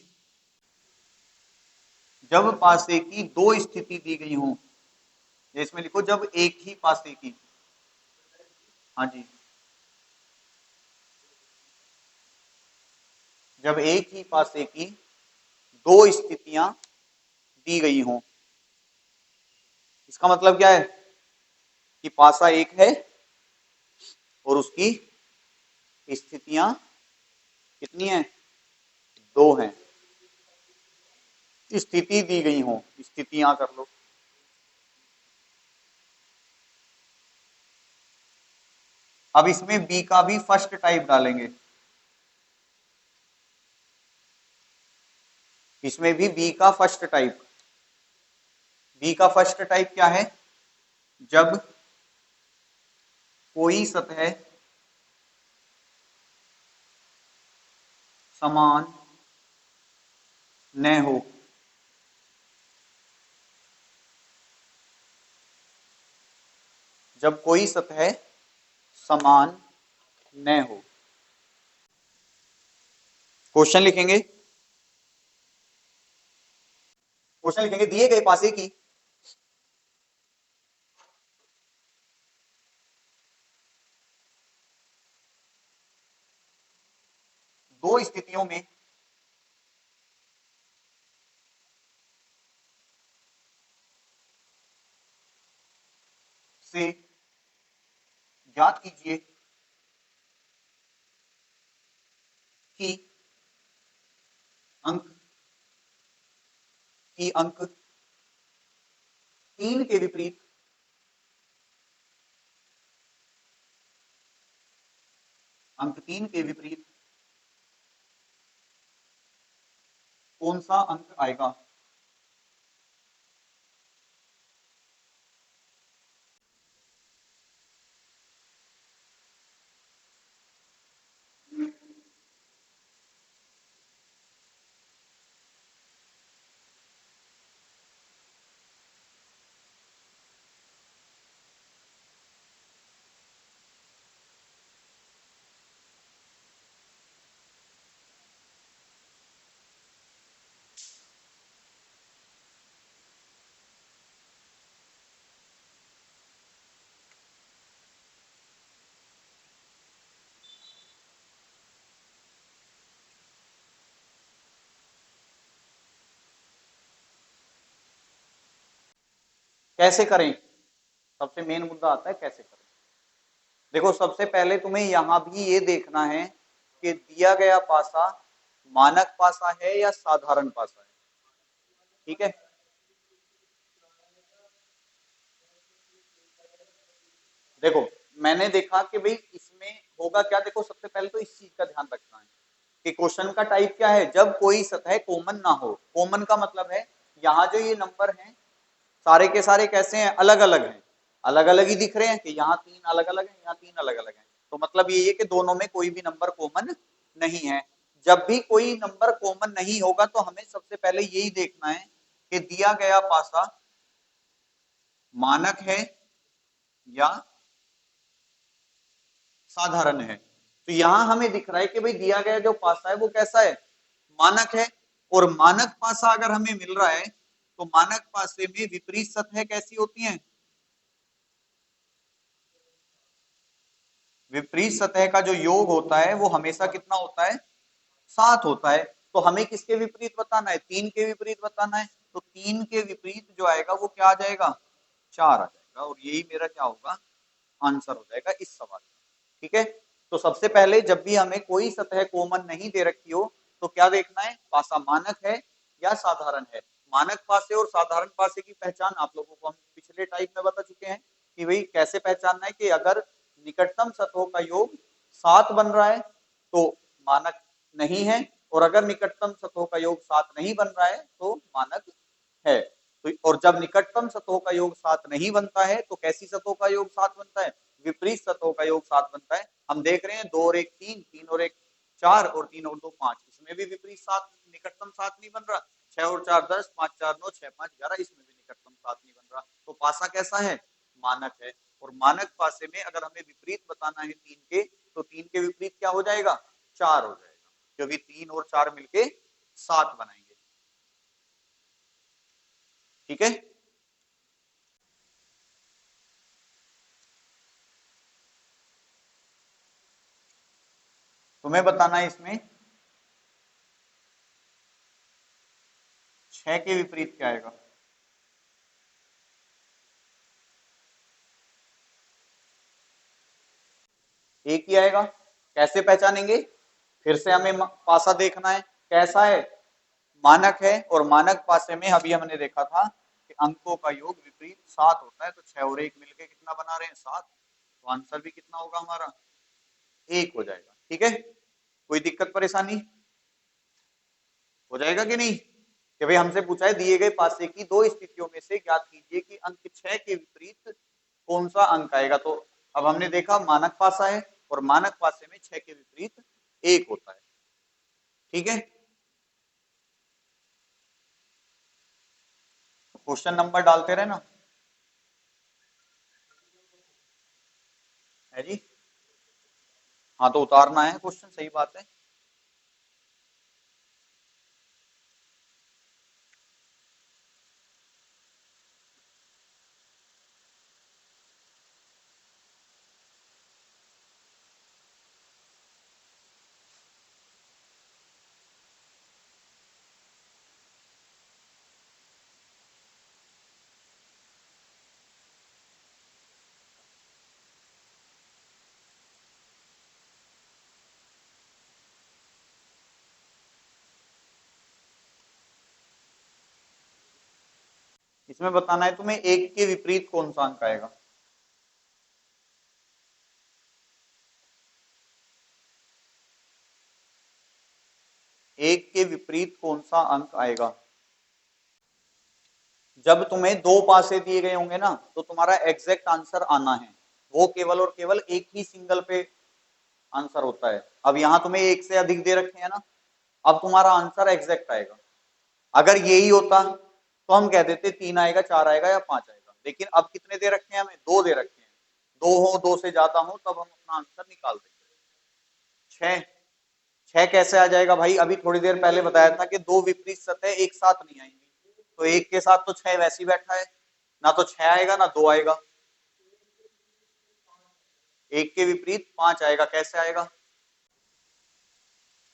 जब पासे की दो स्थिति दी गई हो, इसमें लिखो जब एक ही पासे की। हाँ जी, जब एक ही पासे की दो स्थितियां दी गई हों। इसका मतलब क्या है? कि पासा एक है और उसकी स्थितियां कितनी हैं? दो हैं। स्थिति दी गई हों, स्थितियां कर लो। अब इसमें बी का भी फर्स्ट टाइप डालेंगे। इसमें भी बी का फर्स्ट टाइप। बी का फर्स्ट टाइप क्या है? जब कोई सतह समान न हो। जब कोई सतह समान न हो। क्वेश्चन लिखेंगे। क्वेश्चन लिखेंगे, दिए गए पासे की दो स्थितियों में से ज्ञात कीजिए कि अंक कि अंक 3 के विपरीत कौन सा अंक आएगा? कैसे करें? सबसे मेन मुद्दा आता है कैसे करें। देखो सबसे पहले तुम्हें यहां भी ये देखना है कि दिया गया पासा मानक पासा है या साधारण पासा है। ठीक है, देखो मैंने देखा कि भाई इसमें होगा क्या। देखो सबसे पहले तो इस चीज का ध्यान रखना है कि क्वेश्चन का टाइप क्या है। जब कोई सतह कॉमन ना हो, कॉमन का मतलब है यहाँ जो ये नंबर हैं सारे के सारे कैसे हैं, अलग अलग हैं, अलग अलग ही दिख रहे हैं कि यहाँ 3 अलग अलग है, यहाँ 3 अलग अलग है। तो मतलब ये है कि दोनों में कोई भी नंबर कॉमन नहीं है। जब भी कोई नंबर कॉमन नहीं होगा तो हमें सबसे पहले यही देखना है कि दिया गया पासा मानक है या साधारण है। तो यहां हमें दिख रहा है कि भाई दिया गया जो पासा है वो कैसा है, मानक है। और मानक पासा अगर हमें मिल रहा है तो मानक पासे में विपरीत सतह कैसी होती हैं, विपरीत सतह का जो योग होता है वो हमेशा कितना होता है, 7 होता है। तो हमें किसके विपरीत बताना है, 3 के विपरीत बताना है। तो 3 के विपरीत जो आएगा वो क्या आ जाएगा, 4 आ जाएगा। और यही मेरा क्या होगा, आंसर हो जाएगा इस सवाल का। ठीक है, तो सबसे पहले जब भी हमें कोई सतह कॉमन नहीं दे रखी हो तो क्या देखना है, पासा मानक है या साधारण है। मानक पासे और साधारण पासे की पहचान आप लोगों को हम पिछले टाइप में बता चुके हैं कि भाई कैसे पहचानना है कि अगर निकटतम सतहों का योग 7 बन रहा है तो मानक नहीं है, और अगर निकटतम सतहों का योग 7 नहीं बन रहा है तो मानक है। तो और जब निकटतम सतहों का योग 7 नहीं बनता है तो कैसी सतहों का योग 7 बनता है, विपरीत सतहों का योग 7 बनता है। हम देख रहे हैं 2 और 1 3, 3 और 1 4 और 3 और 2 5, इसमें भी विपरीत 7, निकटतम 7 नहीं बन रहा। 6 और 4 10, 5 4 9, 6 5 11, इसमें भी निकटतम 7 नहीं बन रहा। तो पासा कैसा है, मानक है। और मानक पासे में अगर हमें विपरीत बताना है 3 के, तो 3 के विपरीत क्या हो जाएगा, 4 हो जाएगा, क्योंकि 3 और 4 मिलके 7 बनाएंगे। ठीक है, तुम्हें बताना है इसमें 6 के विपरीत क्या आएगा। एक ही आएगा। कैसे पहचानेंगे, फिर से हमें पासा देखना है कैसा है, मानक है। और मानक पासे में अभी हमने देखा था कि अंकों का योग विपरीत 7 होता है। तो 6 और 1 मिलके कितना बना रहे हैं, 7। तो आंसर भी कितना होगा हमारा, 1 हो जाएगा। ठीक है, कोई दिक्कत परेशानी हो जाएगा कि नहीं, कि भाई हमसे पूछा है दिए गए पासे की दो स्थितियों में से ज्ञात कीजिए कि अंक 6 के विपरीत कौन सा अंक आएगा। तो अब हमने देखा मानक पासा है और मानक पासे में 6 के विपरीत 1 होता है। ठीक है, क्वेश्चन नंबर डालते रहे ना, है जी। हाँ तो उतारना है क्वेश्चन, सही बात है। इसमें बताना है तुम्हें एक के विपरीत कौन सा अंक आएगा। एक के विपरीत कौन सा अंक आएगा। जब तुम्हें दो पासे दिए गए होंगे ना तो तुम्हारा एग्जैक्ट आंसर आना है, वो केवल और केवल एक ही सिंगल पे आंसर होता है। अब यहां तुम्हें एक से अधिक दे रखे हैं ना, अब तुम्हारा आंसर एग्जैक्ट आएगा। अगर यही होता तो हम कह देते 3 आएगा, 4 आएगा या 5 आएगा, लेकिन अब कितने दे रखे हैं हमें, 2 दे रखे हैं। 2 हो, 2 से ज्यादा हो तब हम अपना आंसर निकाल देंगे। 6, 6 कैसे आ जाएगा भाई, अभी थोड़ी देर पहले बताया था कि दो विपरीत सतह एक साथ नहीं आएंगी, तो एक के साथ तो 6 वैसे ही बैठा है, ना तो 6 आएगा ना 2 आएगा। एक के विपरीत 5 आएगा, कैसे आएगा।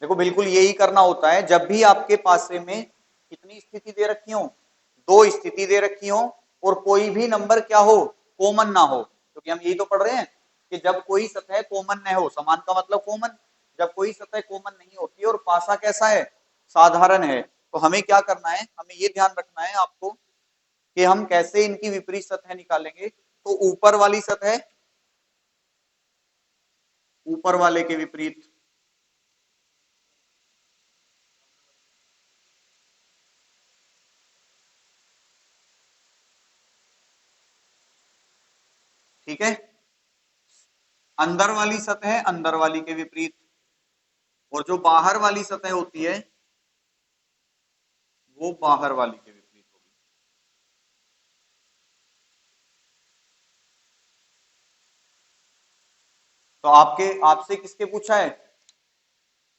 देखो बिल्कुल यही करना होता है, जब भी आपके पासे में कितनी स्थिति दे रखी हो, 2 स्थिति दे रखी हो, और कोई भी नंबर क्या हो, कॉमन ना हो, क्योंकि हम यही तो पढ़ रहे हैं कि जब कोई सतह कॉमन न हो, समान का मतलब कॉमन, जब कोई सतह कॉमन नहीं होती और पासा कैसा है, साधारण है, तो हमें क्या करना है, हमें ये ध्यान रखना है आपको कि हम कैसे इनकी विपरीत सतह निकालेंगे। तो ऊपर वाली सतह ऊपर वाले के विपरीत, ठीक है, अंदर वाली सतह अंदर वाली के विपरीत, और जो बाहर वाली सतह होती है वो बाहर वाली के विपरीत होगी। तो आपके आपसे किसके पूछा है,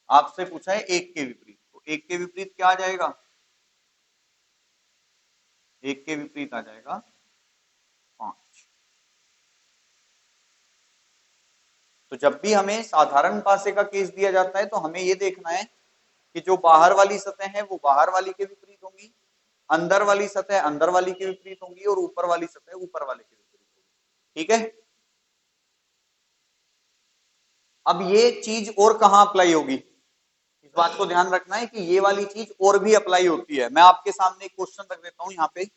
आपसे पूछा है एक के विपरीत, तो एक के विपरीत क्या आ जाएगा, एक के विपरीत आ जाएगा 5। तो जब भी हमें साधारण पासे का केस दिया जाता है तो हमें ये देखना है कि जो बाहर वाली सतह है वो बाहर वाली के विपरीत होंगी, अंदर वाली सतह अंदर वाली के विपरीत होंगी, और ऊपर वाली सतह ऊपर वाले के विपरीत होगी। ठीक है, अब ये चीज और कहां अप्लाई होगी, इस बात को ध्यान रखना है कि ये वाली चीज और भी अप्लाई होती है। मैं आपके सामने एक क्वेश्चन रख देता हूं यहाँ पे,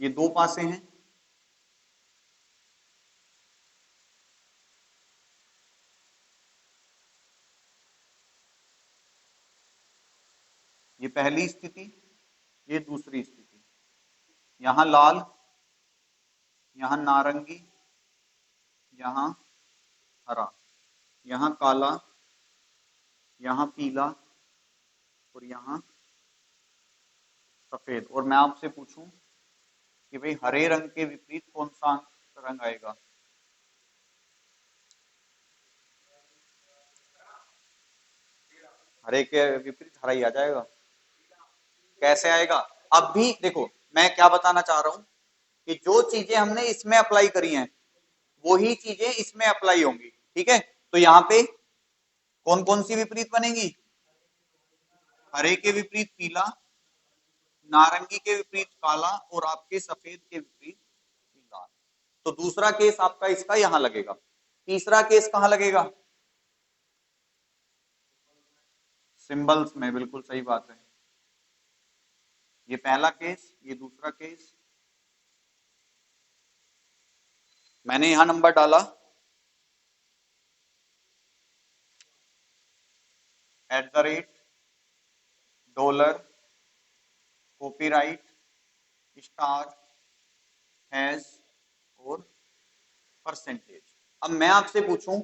ये दो पासे हैं, ये पहली स्थिति, ये दूसरी स्थिति, यहां लाल, यहां नारंगी, यहां हरा, यहां काला, यहां पीला, और यहां सफेद। और मैं आपसे पूछूं कि भाई हरे रंग के विपरीत कौन सा रंग आएगा, हरे के विपरीत हरा ही आ जाएगा। कैसे आएगा, अब भी देखो मैं क्या बताना चाह रहा हूं कि जो चीजें हमने इसमें अप्लाई करी हैं वही चीजें इसमें अप्लाई होंगी। ठीक है, तो यहाँ पे कौन कौन सी विपरीत बनेगी, हरे के विपरीत पीला, नारंगी के विपरीत काला, और आपके सफेद के विपरीत लाल। तो दूसरा केस आपका इसका यहां लगेगा, तीसरा केस कहां लगेगा, सिंबल्स में, बिल्कुल सही बात है। ये पहला केस, ये दूसरा केस, मैंने यहां नंबर डाला @ डॉलर, कॉपीराइट, स्टार, हैज, और परसेंटेज। अब मैं आपसे पूछूं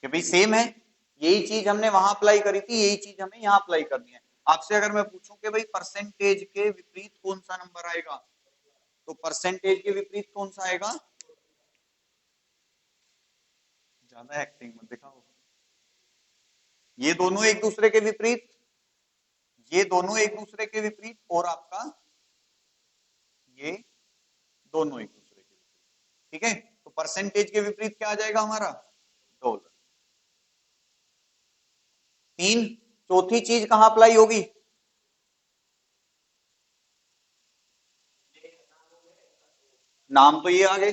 कि भाई सेम है, यही चीज हमने वहां अप्लाई करी थी, यही चीज हमें यहाँ अप्लाई करनी है। आपसे अगर मैं पूछूं कि भाई परसेंटेज के विपरीत कौन सा नंबर आएगा, तो परसेंटेज के विपरीत कौन सा आएगा, ज्यादा एक्टिंग मत दिखाओ, ये दोनों एक दूसरे के विपरीत, ये दोनों एक दूसरे के विपरीत, और आपका ये दोनों एक दूसरे के विपरीत। ठीक है, तो परसेंटेज के विपरीत क्या आ जाएगा हमारा, डॉलर। 3, चौथी चीज कहां अप्लाई होगी, नाम तो ये आ गए,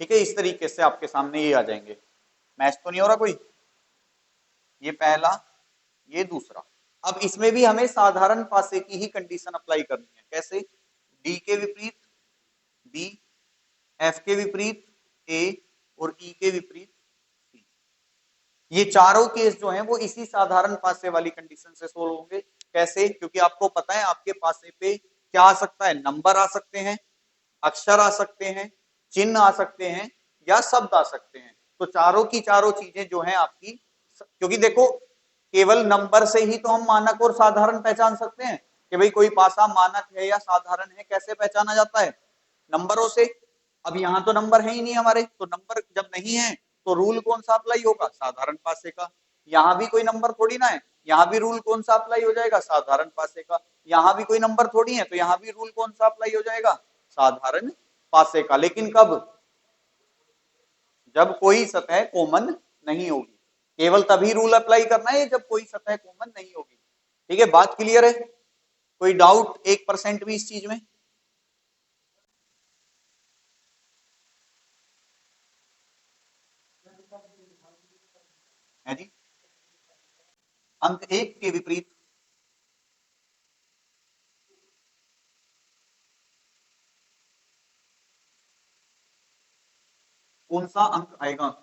ठीक है, इस तरीके से आपके सामने ये आ जाएंगे। मैच तो नहीं हो रहा कोई? ये पहला, ये दूसरा। अब इसमें भी हमें साधारण पासे की ही कंडीशन अप्लाई करनी है। कैसे? डी के विपरीत बी, एफ के विपरीत ए और ई के विपरीत सी। ये चारों केस जो हैं वो इसी साधारण पासे वाली कंडीशन से सोल्व होंगे। कैसे? क्योंकि आपको पता है आपके पासे पे क्या आ सकता है, नंबर आ सकते हैं, अक्षर आ सकते हैं, चिन्ह आ सकते हैं या शब्द आ सकते हैं। तो चारों की चारों चीजें जो है आपकी, क्योंकि देखो केवल नंबर से ही तो हम मानक और साधारण पहचान सकते हैं कि भाई कोई पासा मानक है या साधारण है। कैसे पहचाना जाता है? नंबरों से। अब यहां तो नंबर है ही नहीं हमारे, तो नंबर जब नहीं है तो रूल कौन सा अप्लाई होगा? साधारण पासे का। यहां भी कोई नंबर थोड़ी ना है, यहां भी रूल कौन सा अप्लाई हो जाएगा? साधारण पासे का। यहां भी कोई नंबर थोड़ी है, तो यहां भी रूल कौन सा अप्लाई हो जाएगा? साधारण पासे का। लेकिन कब? जब कोई सतह कॉमन नहीं होगी। केवल तभी रूल अप्लाई करना है जब कोई सतह कॉमन नहीं होगी। ठीक है, बात क्लियर है? कोई डाउट 1% भी इस चीज में? है जी। अंक एक के विपरीत कौन सा अंक आएगा?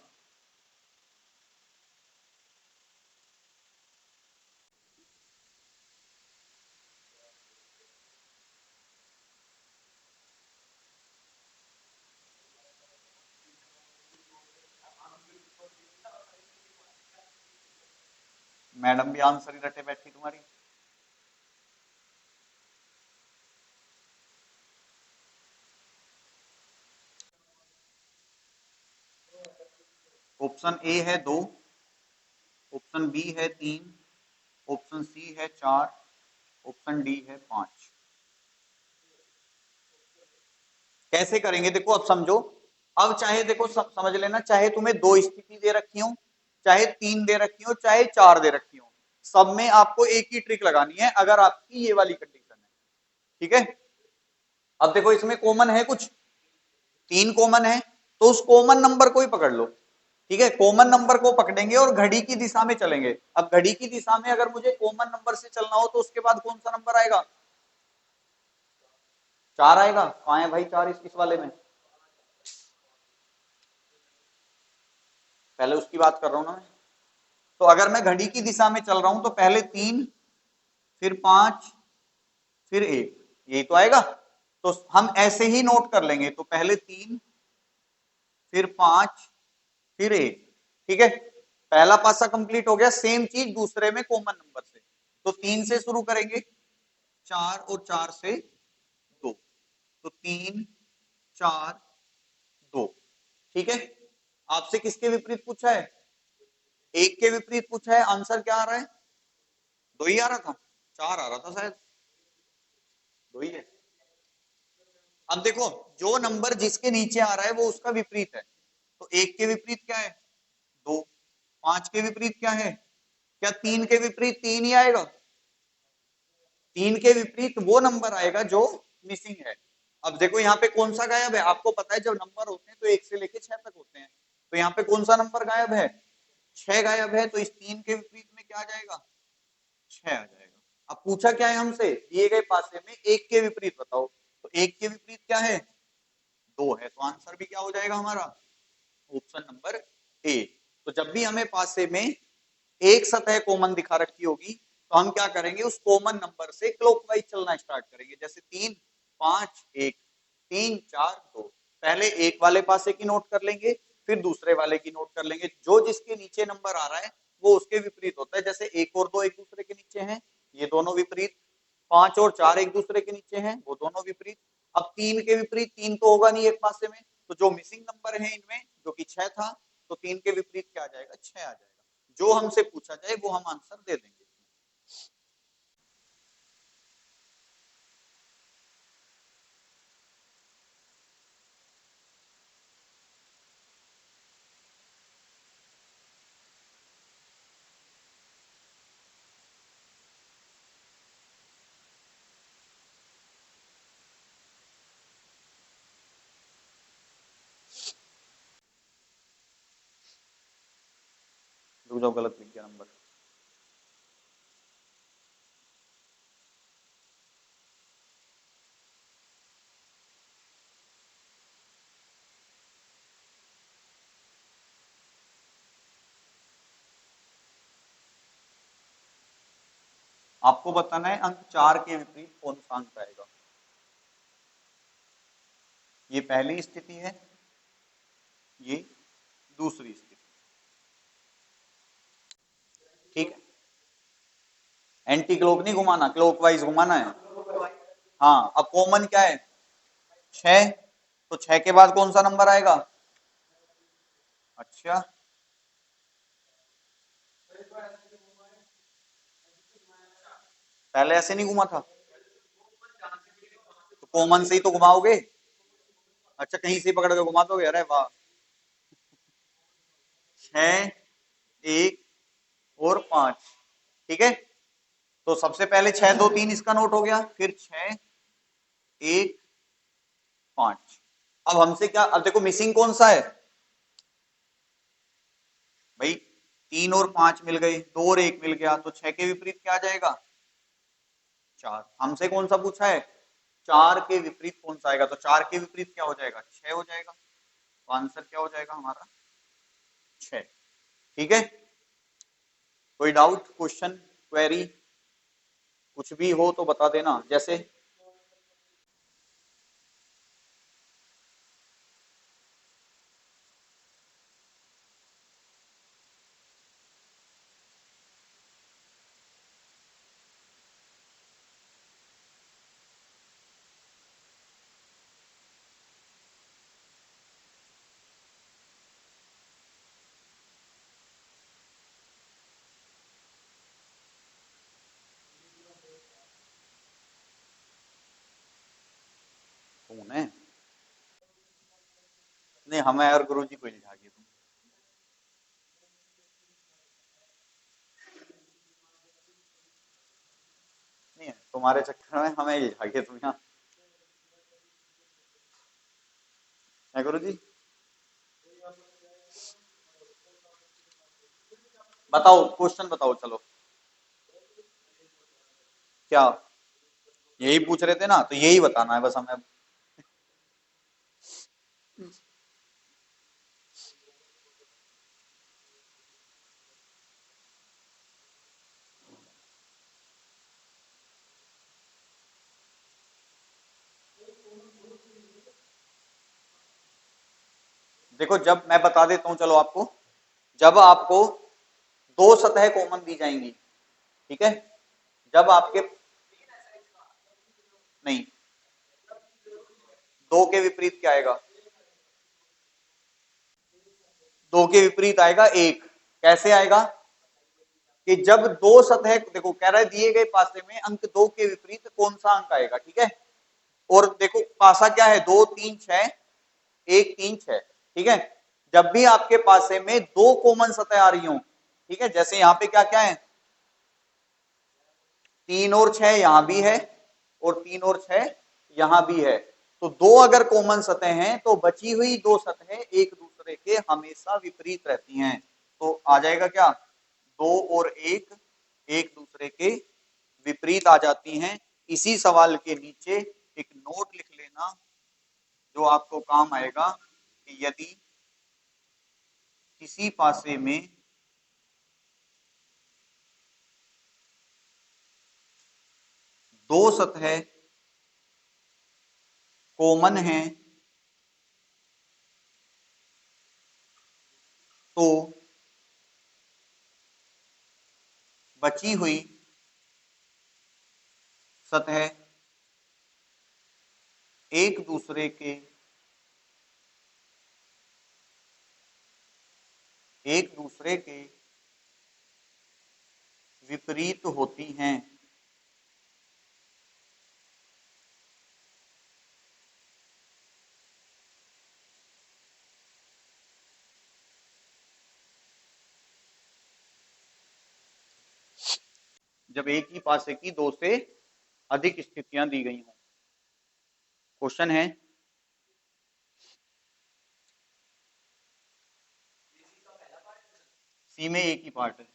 मैडम भी आंसर ही रटे बैठी तुम्हारी। ऑप्शन ए है 2, ऑप्शन बी है 3, ऑप्शन सी है 4, ऑप्शन डी है 5। कैसे करेंगे? देखो अब समझो। अब चाहे देखो समझ लेना, चाहे तुम्हें दो स्थिति दे रखी हो, चाहे तीन दे रखी हो, चाहे चार दे रखी हो, सब में आपको एक ही ट्रिक लगानी है अगर आपकी ये वाली कंडीशन है। ठीक है, अब देखो इसमें कॉमन है कुछ, तीन कॉमन है, तो उस कॉमन नंबर को ही पकड़ लो। ठीक है, कॉमन नंबर को पकड़ेंगे और घड़ी की दिशा में चलेंगे। अब घड़ी की दिशा में अगर मुझे कॉमन नंबर से चलना हो तो उसके बाद कौन सा नंबर आएगा? चार आएगा। कहाँ है भाई चार इस वाले में? पहले उसकी बात कर रहा हूं ना मैं। तो अगर मैं घड़ी की दिशा में चल रहा हूं तो पहले तीन, फिर पांच, फिर एक, यही तो आएगा। तो हम ऐसे ही नोट कर लेंगे, तो पहले तीन, फिर पांच, फिर एक। ठीक है, पहला पासा कंप्लीट हो गया। सेम चीज दूसरे में कॉमन नंबर से, तो तीन से शुरू करेंगे, चार और चार से दो, तो तीन, चार, दो। ठीक है, आपसे किसके विपरीत पूछा है? एक के विपरीत पूछा है। आंसर क्या आ रहा है? दो ही आ रहा था, चार आ रहा था शायद। दो ही है। अब देखो, जो नंबर जिसके नीचे आ रहा है वो उसका विपरीत है। तो एक के विपरीत क्या है? दो। पांच के विपरीत क्या है? क्या तीन के विपरीत तीन ही आएगा? तीन के विपरीत वो नंबर आएगा जो मिसिंग है। अब देखो यहाँ पे कौन सा गायब है? आपको पता है जब नंबर होते हैं तो एक से लेके छह तक होते हैं, तो यहाँ पे कौन सा नंबर गायब है? छह गायब है। तो इस तीन के विपरीत में क्या आ जाएगा? छह आ जाएगा। अब पूछा क्या है हमसे? दिए गए पासे में एक के विपरीत बताओ, तो एक के विपरीत क्या है? दो है। तो आंसर भी क्या हो जाएगा हमारा? Option number A. तो जब भी हमें पासे में एक सतह कॉमन दिखा रखी होगी तो हम क्या करेंगे? उस कॉमन नंबर से क्लॉकवाइज चलना स्टार्ट करेंगे। जैसे तीन, पांच, एक, तीन, चार, दो। पहले एक वाले पासे की नोट कर लेंगे, फिर दूसरे वाले की नोट कर लेंगे। जो जिसके नीचे नंबर आ रहा है वो उसके विपरीत होता है। जैसे एक और दो एक दूसरे के नीचे हैं, ये दोनों विपरीत। पांच और चार एक दूसरे के नीचे हैं, वो दोनों विपरीत। अब तीन के विपरीत तीन तो होगा नहीं एक पासे में, तो जो मिसिंग नंबर है इनमें जो कि छह था, तो तीन के विपरीत क्या आ जाएगा? छह आ जाएगा। जो हमसे पूछा जाए वो हम आंसर दे देंगे। जाओ, गलत लिख गया नंबर। आपको बताना है अंक 4 के विपरीत कौन सा अंक आएगा। ये पहली स्थिति है, ये दूसरी स्थिति, ठीक है। एंटी क्लॉक नहीं घुमाना, क्लॉकवाइज घुमाना है। हाँ, अब कॉमन क्या है, 6, तो 6 के बाद कौन सा नंबर आएगा। अच्छा, पहले ऐसे नहीं घुमा था, तो कॉमन से ही तो घुमाओगे। अच्छा, कहीं से पकड़ के घुमा दोगे, अरे वाह। 6, 1 और 5, ठीक है। तो सबसे पहले 6 2 3 इसका नोट हो गया, फिर 6 1 5। अब हमसे क्या, अब देखो मिसिंग कौन सा है भाई, 3 और 5 मिल गए, 2 और 1 मिल गया, तो 6 के विपरीत क्या आ जाएगा, 4। हमसे कौन सा पूछा है, 4 के विपरीत कौन सा आएगा, तो 4 के विपरीत क्या हो जाएगा, 6 हो जाएगा। तो आंसर क्या हो जाएगा हमारा, 6। ठीक है, कोई डाउट, क्वेश्चन, क्वेरी, कुछ भी हो तो बता देना। जैसे कौन है, नहीं हमें और गुरु जी को इल्झा के तुम, नहीं है तुम्हारे चक्कर में हमें इल्झा के तुम यहाँ है गुरु जी। बताओ क्वेश्चन बताओ, चलो क्या, यही पूछ रहे थे ना, तो यही बताना है बस हमें। देखो जब मैं बता देता हूं, चलो आपको, जब आपको दो सतह कॉमन दी जाएंगी, ठीक है, जब आपके, नहीं, दो के विपरीत क्या आएगा, दो के विपरीत आएगा एक। कैसे आएगा, कि जब दो सतह, देखो कह रहा है दिए गए पासे में अंक 2 के विपरीत कौन सा अंक आएगा, ठीक है। और देखो पासा क्या है, 2 3 6, 1 3 6, ठीक है। जब भी आपके पासे में दो कॉमन सतह आ रही हो, ठीक है, जैसे यहां पे क्या क्या है, 3 और 6 यहां भी है, और 3 और 6 यहां भी है, तो दो अगर कॉमन सतह हैं तो बची हुई दो सतह एक दूसरे के हमेशा विपरीत रहती हैं। तो आ जाएगा क्या, 2 और 1 एक दूसरे के विपरीत आ जाती हैं। इसी सवाल के नीचे एक नोट लिख लेना जो आपको काम आएगा, कि यदि किसी पासे में दो सतह कॉमन है तो बची हुई सतह एक दूसरे के एक दूसरे के विपरीत होती हैं। जब एक ही पासे की दो से अधिक स्थितियां दी गई हों। क्वेश्चन है, सी में एक ही पार्ट है।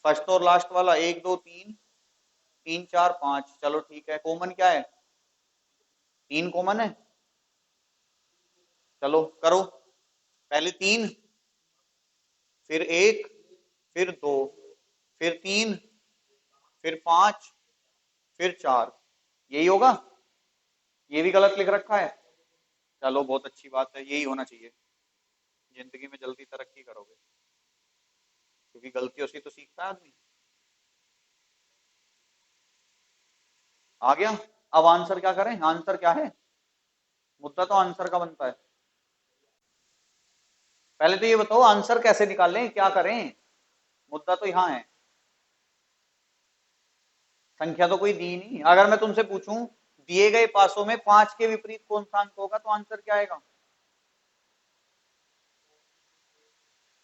फर्स्ट और लास्ट वाला, एक दो तीन, तीन चार पांच, चलो ठीक है। कॉमन क्या है? तीन कॉमन है। चलो करो, पहले तीन, फिर एक, फिर दो, फिर तीन, फिर पांच, फिर चार, यही होगा। ये भी गलत लिख रखा है। चलो बहुत अच्छी बात है, यही होना चाहिए। जिंदगी में जल्दी तरक्की करोगे, क्योंकि गलतियों से तो सीखता है आदमी। आ गया। अब आंसर क्या करें? आंसर क्या है? मुद्दा तो आंसर का बनता है। पहले तो ये बताओ आंसर कैसे निकालें, क्या करें? मुद्दा तो यहाँ है। संख्या तो कोई दी नहीं। अगर मैं तुमसे पूछूं दिए गए पासों में पांच के विपरीत कौन सा अंक होगा, तो आंसर क्या आएगा?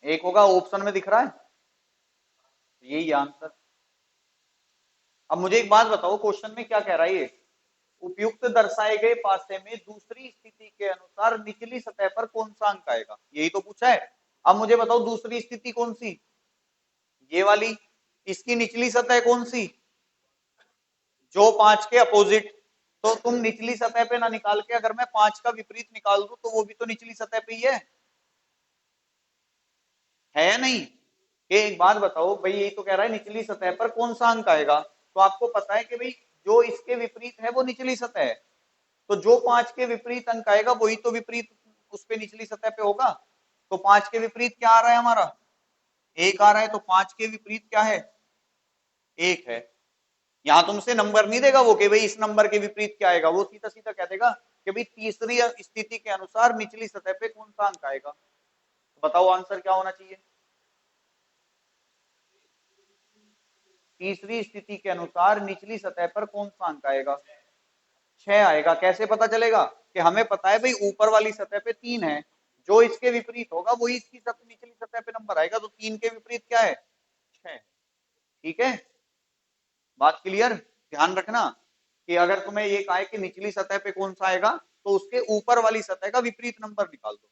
एक होगा, ऑप्शन में दिख रहा है, यही आंसर। अब मुझे एक बात बताओ, क्वेश्चन में क्या कह रहा है ये? उपयुक्त दर्शाए गए पासे में दूसरी स्थिति के अनुसार निचली सतह पर कौन सा अंक आएगा, यही तो पूछा है। अब मुझे बताओ दूसरी स्थिति कौन सी? ये वाली। इसकी निचली सतह कौन सी? जो पांच के अपोजिट। तो तुम निचली सतह पे ना निकाल के अगर मैं पांच का विपरीत निकाल दूं तो वो भी तो निचली सतह पे ही है या नहीं? ये एक बात बताओ भाई, यही तो कह रहा है निचली सतह पर कौन सा अंक आएगा। तो आपको पता है कि भाई जो इसके विपरीत है वो निचली सतह है। तो जो पांच के विपरीत अंक आएगा वही तो विपरीत उस पे निचली सतह पे होगा। तो पांच के विपरीत क्या आ रहा है हमारा? एक आ रहा है। तो पांच के विपरीत क्या है? एक है। यहां तुमसे नंबर नहीं देगा वो कि भाई इस नंबर के विपरीत क्या आएगा, वो सीधा सीधा कह देगा कि भाई तीसरी स्थिति के अनुसार निचली सतह पे कौन सा अंक आएगा। तो बताओ आंसर क्या होना चाहिए? तीसरी स्थिति के अनुसार निचली सतह पर कौन सा अंक आएगा? छह आएगा। कैसे पता चलेगा? कि हमें पता है भाई ऊपर वाली सतह पे तीन है, जो इसके विपरीत होगा वही इसकी निचली सतह पे नंबर आएगा। तो तीन के विपरीत क्या है? छह। ठीक है, बात क्लियर? ध्यान रखना कि अगर तुम्हें ये कहा है कि निचली सतह पे कौन सा आएगा, तो उसके ऊपर वाली सतह का विपरीत नंबर निकाल दो।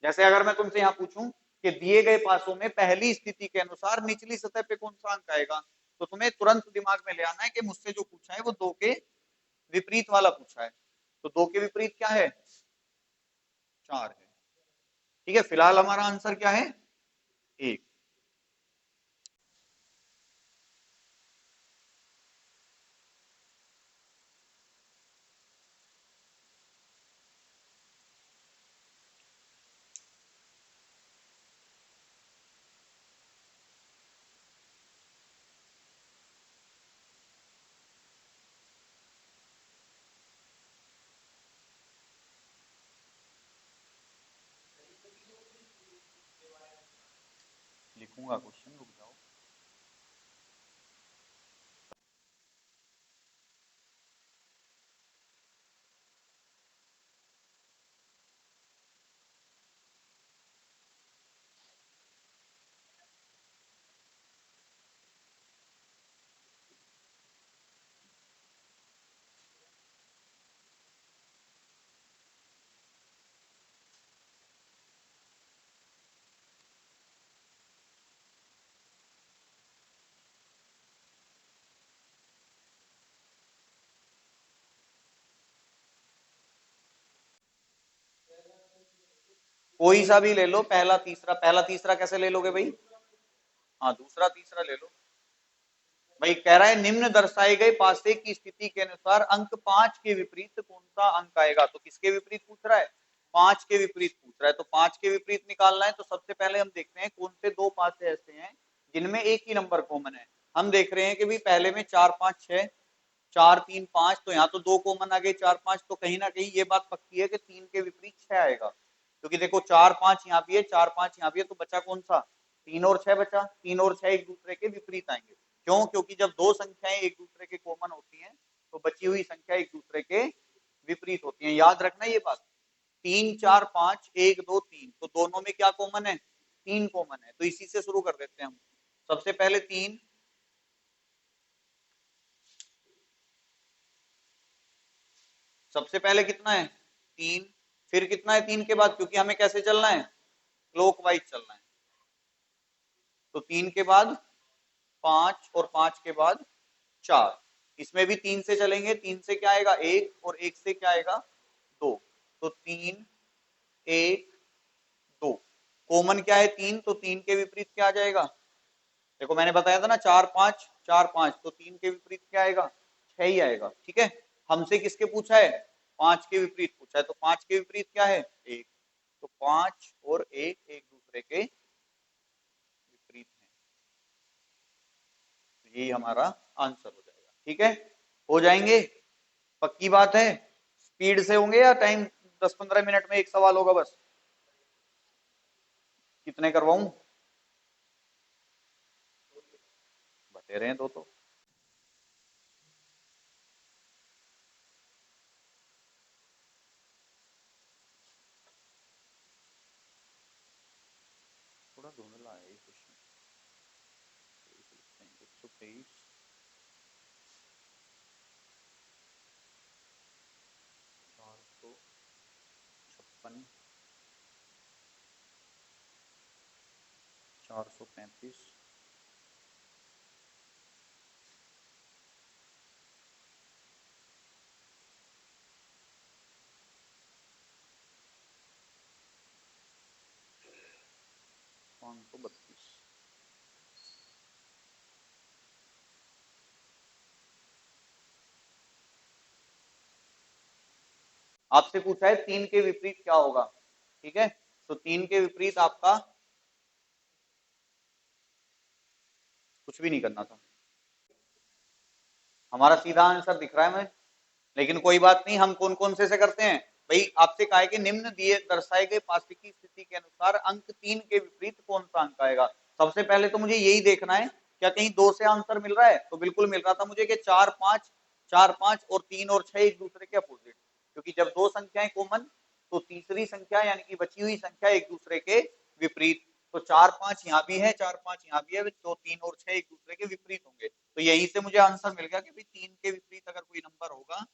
जैसे अगर मैं तुमसे यहाँ पूछूं कि दिए गए पासों में पहली स्थिति के अनुसार निचली सतह पे कौन सा अंक आएगा, तो तुम्हें तुरंत दिमाग में ले आना है कि मुझसे जो पूछा है वो दो के विपरीत वाला पूछा है। तो दो के विपरीत क्या है? चार है। ठीक है, फिलहाल हमारा आंसर क्या है? एक। लिखूंगा क्वेश्चन, रुक जाओ। कोई सा भी ले लो, पहला तीसरा कैसे ले लोगे भाई? हाँ दूसरा तीसरा ले लो भाई। कह रहा है निम्न दर्शाए गए पासे की स्थिति के अनुसार अंक 5 के विपरीत कौन सा अंक आएगा। तो किसके विपरीत पूछ रहा है? 5 के विपरीत पूछ रहा है। तो 5 के विपरीत निकालना है तो सबसे पहले हम देखते हैं कौन से दो पासे ऐसे हैं जिनमें एक ही नंबर कॉमन है। हम देख रहे हैं कि भाई पहले में 4 5 6, 4 3 5, तो यहाँ तो दो कॉमन आ गए 4 5, तो कहीं ना कहीं ये बात पक्की है कि 3 के विपरीत 6 आएगा। क्योंकि देखो 4 5 यहाँ भी है, 4 5 यहाँ भी है, तो बचा कौन सा? 3 और 6 बचा। 3 और 6 एक दूसरे के विपरीत आएंगे। क्यों? क्योंकि जब दो संख्याएं एक दूसरे के कॉमन होती हैं तो बची हुई संख्या एक दूसरे के विपरीत होती हैं। याद रखना ये बात। 3 4 5 1 2 3, तो दोनों में क्या कॉमन है? 3 कॉमन है। तो इसी से शुरू कर देते हैं हम। सबसे पहले 3, सबसे पहले कितना है? 3। फिर कितना है 3 के बाद? क्योंकि हमें कैसे चलना है? क्लॉकवाइज चलना है। तो 3 के बाद 5 और 5 के बाद 4। इसमें भी 3 से चलेंगे। 3 से क्या आएगा? 1, और 1 से क्या आएगा? 2। तो 3 1 2। कॉमन क्या है? 3, तो 3 के विपरीत क्या आ जाएगा? देखो मैंने बताया था ना 4 5 4 5, तो 3 के विपरीत क्या आएगा? 6 ही आएगा। ठीक है। हमसे किसके पूछा है? 5 के विपरीत पूछा है। तो 5 के विपरीत क्या है? 1। तो 5 और 1 एक दूसरे के विपरीत हैं। तो यही हमारा आंसर हो जाएगा। ठीक है, हो जाएंगे? पक्की बात है? स्पीड से होंगे या टाइम 10-15 मिनट में एक सवाल होगा बस? कितने करवाऊं? बते रहे हैं दो तो। थोड़ा धुंधला है ये क्वेश्चन। 123, 456, 435, 532। आपसे पूछा है 3 के विपरीत क्या होगा। ठीक है, तो 3 के विपरीत आपका कुछ भी नहीं करना था। हमारा सीधा आंसर दिख रहा है मुझे, लेकिन कोई बात नहीं। हम कौन कौन से करते हैं भाई? आपसे कहा है कि निम्न दिए दर्शाए गए पासे की स्थिति के अनुसार अंक 3 के विपरीत कौन सा अंक आएगा। सबसे पहले तो मुझे यही देखना है क्या कहीं 2 से आंसर मिल रहा है। तो बिल्कुल मिल रहा था मुझे कि 4 5, 4 5 और 3 और 6 एक दूसरे के अपोजिट। क्योंकि जब दो संख्याएं कॉमन तो तीसरी संख्या यानी कि बची हुई संख्या एक दूसरे के विपरीत। तो 4 5 यहाँ भी है, 4 5 यहाँ भी है, तो 3 और 6 एक दूसरे के विपरीत होंगे। तो यहीं से मुझे आंसर मिल गया कि भाई 3 के विपरीत अगर कोई नंबर होगा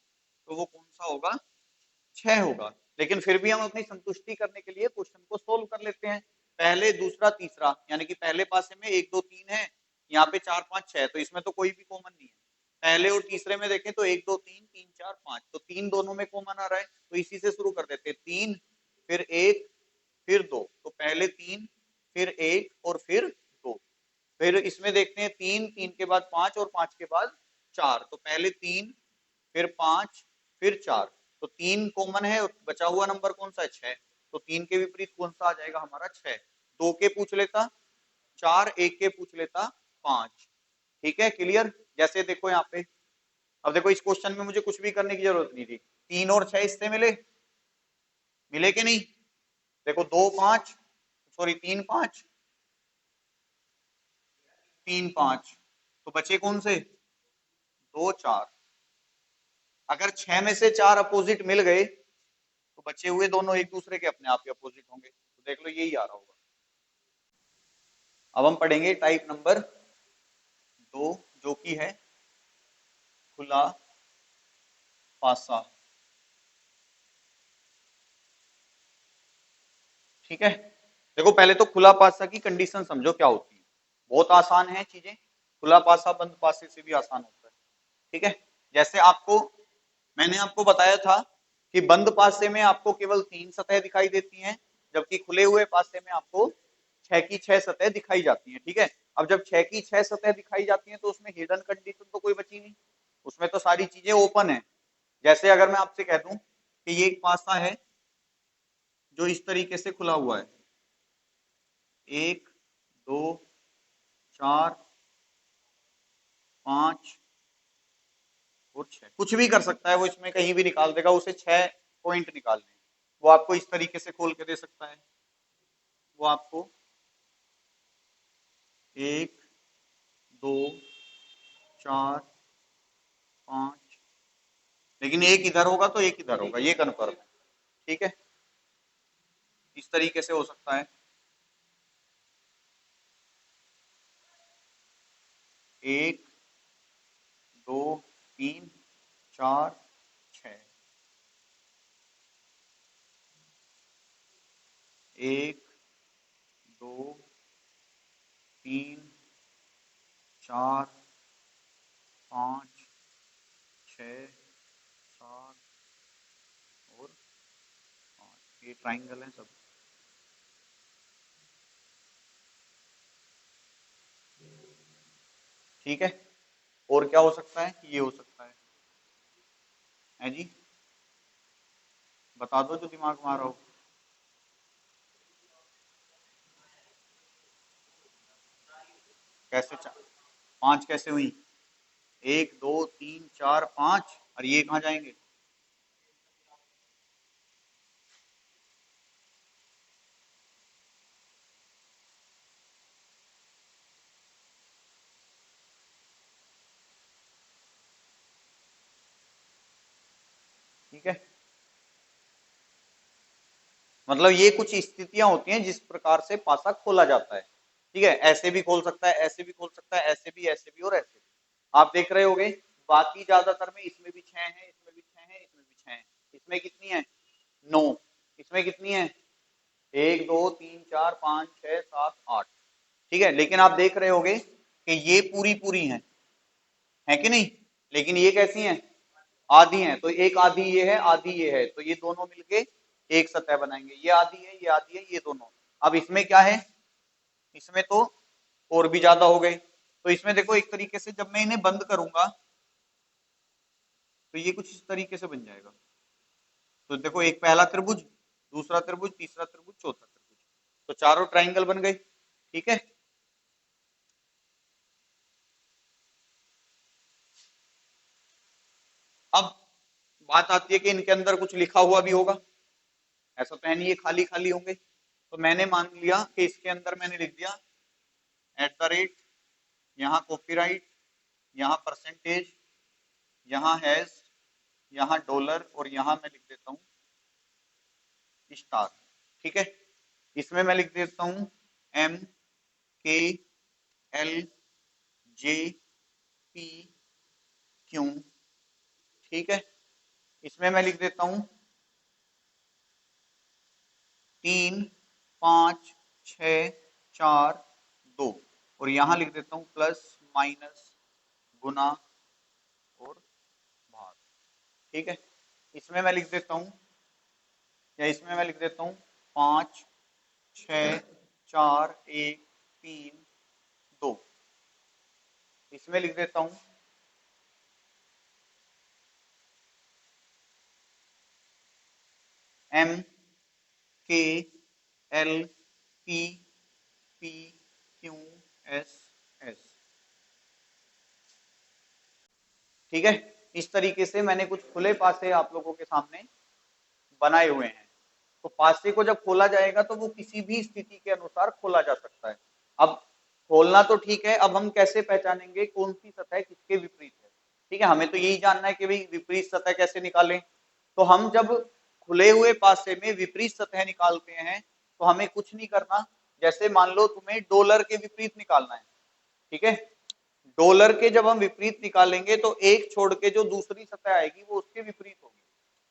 तो वो कौन सा होगा? 6 होगा। लेकिन फिर भी हम अपनी संतुष्टि करने के लिए क्वेश्चन को सोल्व कर लेते हैं। पहले दूसरा तीसरा यानी कि पहले पासे में 1 2 3 है, यहाँ पे 4 5 6, तो इसमें तो कोई भी कॉमन नहीं है। पहले और तीसरे में देखें तो 1 2 3 3 4 5, तो 3 दोनों में कॉमन आ रहा है। तो इसी से शुरू कर देते हैं। 3 फिर 1 फिर 2, तो पहले 3 फिर 1 और फिर 2। फिर इसमें देखते हैं 3 3 के बाद 5 और 5 के बाद 4, तो पहले 3 फिर 5 फिर 4, तो 3 कॉमन है और बचा हुआ नंबर कौन सा है? 6। तो 3 के विपरीत कौन सा आ जाएगा हमारा? 6। 2 के पूछ लेता 4, 1 के पूछ लेता 5। ठीक है, क्लियर? जैसे देखो यहाँ पे, अब देखो इस क्वेश्चन में मुझे कुछ भी करने की जरूरत नहीं थी। 3 और 6 इससे मिले, मिले कि नहीं? देखो 2 5, सॉरी 3 5, 3 5, तो बचे कौन से? 2 4। अगर 6 में से 4 अपोजिट मिल गए तो बचे हुए दोनों एक दूसरे के अपने आप ही अपोजिट होंगे। तो देख लो यही आ रहा होगा। अब हम पढ़ेंगे टाइप नंबर 2, जो कि है खुला पासा। ठीक है, देखो पहले तो खुला पासा की कंडीशन समझो क्या होती है। बहुत आसान है चीजें। खुला पासा बंद पासे से भी आसान होता है। ठीक है, जैसे आपको मैंने आपको बताया था कि बंद पासे में आपको केवल 3 सतह दिखाई देती हैं जबकि खुले हुए पासे में आपको 6 की 6 सतह दिखाई जाती है। ठीक है, अब जब 6 की 6 सतह दिखाई जाती है तो उसमें हिडन कंडीशन तो कोई बची नहीं, उसमें तो सारी चीजें ओपन है। जैसे अगर मैं आपसे कह दूं कि ये एक पासा है जो इस तरीके से खुला हुआ है, 1 2 4 5 और 6, कुछ भी कर सकता है वो, इसमें कहीं भी निकाल देगा, उसे 6 पॉइंट निकालने हैं। वो आपको इस तरीके से खोल के दे सकता है, वो आपको 1 2 4 5, लेकिन एक इधर होगा तो एक इधर होगा, ये कन्फर्म है। ठीक है, इस तरीके से हो सकता है, 1 2 3 4 6, 1 2 3 4 5 6 7 और 5, ये ट्राइंगल है सब। ठीक है, और क्या हो सकता है, ये हो सकता है जी, बता दो जो दिमाग में आ रहा हो। कैसे 5 कैसे हुई, 1 2 3 4 5, और ये कहाँ जाएंगे? ठीक है, मतलब ये कुछ स्थितियां होती हैं जिस प्रकार से पासा खोला जाता है। ठीक है, ऐसे भी खोल सकता है, ऐसे भी खोल सकता है, ऐसे भी और ऐसे भी। आप देख रहे होगे बाकी ज्यादातर में इसमें भी 6 है, इसमें भी 6 है, इसमें भी 6 है। इसमें कितनी है? 9। इसमें कितनी है? 1 2 3 4 5 6 7 8। ठीक है, लेकिन आप देख रहे होगे कि ये पूरी पूरी है कि नहीं? लेकिन ये कैसी हैं? आधी हैं। तो एक आधी ये है, आधी ये है, तो ये दोनों मिलके एक सतह बनाएंगे। ये आधी है, ये आधी है, ये दोनों। अब इसमें क्या है? इसमें तो और भी ज्यादा हो गए। तो इसमें देखो एक तरीके से जब मैं इन्हें बंद करूंगा तो ये कुछ इस तरीके से बन जाएगा। तो देखो, एक पहला त्रिभुज, दूसरा त्रिभुज, तीसरा त्रिभुज, चौथा त्रिभुज, तो चारों ट्राइंगल बन गए। ठीक है, अब बात आती है कि इनके अंदर कुछ लिखा हुआ भी होगा, ऐसा तो है नहीं ये खाली खाली होंगे। तो मैंने मान लिया कि इसके अंदर मैंने लिख दिया @ यहाँ कॉपीराइट, यहाँ परसेंटेज, यहाँ हैश, यहाँ डॉलर, और यहाँ मैं लिख देता हूँ स्टार। ठीक है, इसमें मैं लिख देता हूँ MKLJPQ। ठीक है, इसमें मैं लिख देता हूँ 3 5 6 4 2, और यहाँ लिख देता हूँ प्लस माइनस गुना और भाग। ठीक है, इसमें मैं लिख देता हूँ, या इसमें मैं लिख देता हूँ 5 6 4 1 3 2। इसमें लिख देता हूँ MKLPPQSS। ठीक है, इस तरीके से मैंने कुछ खुले पासे आप लोगों के सामने बनाए हुए हैं। तो पासे को जब खोला जाएगा तो वो किसी भी स्थिति के अनुसार खोला जा सकता है। अब खोलना तो ठीक है, अब हम कैसे पहचानेंगे कौन सी सतह किसके विपरीत है? ठीक है, हमें तो यही जानना है कि भाई विपरीत सतह कैसे निकालें। तो हम जब खुले हुए पासे में विपरीत सतह निकालते हैं तो हमें कुछ नहीं करना। जैसे मान लो तुम्हें डॉलर के विपरीत निकालना है, ठीक है, डॉलर के जब हम विपरीत निकालेंगे तो एक छोड़ के जो दूसरी सतह आएगी वो उसके विपरीत होगी।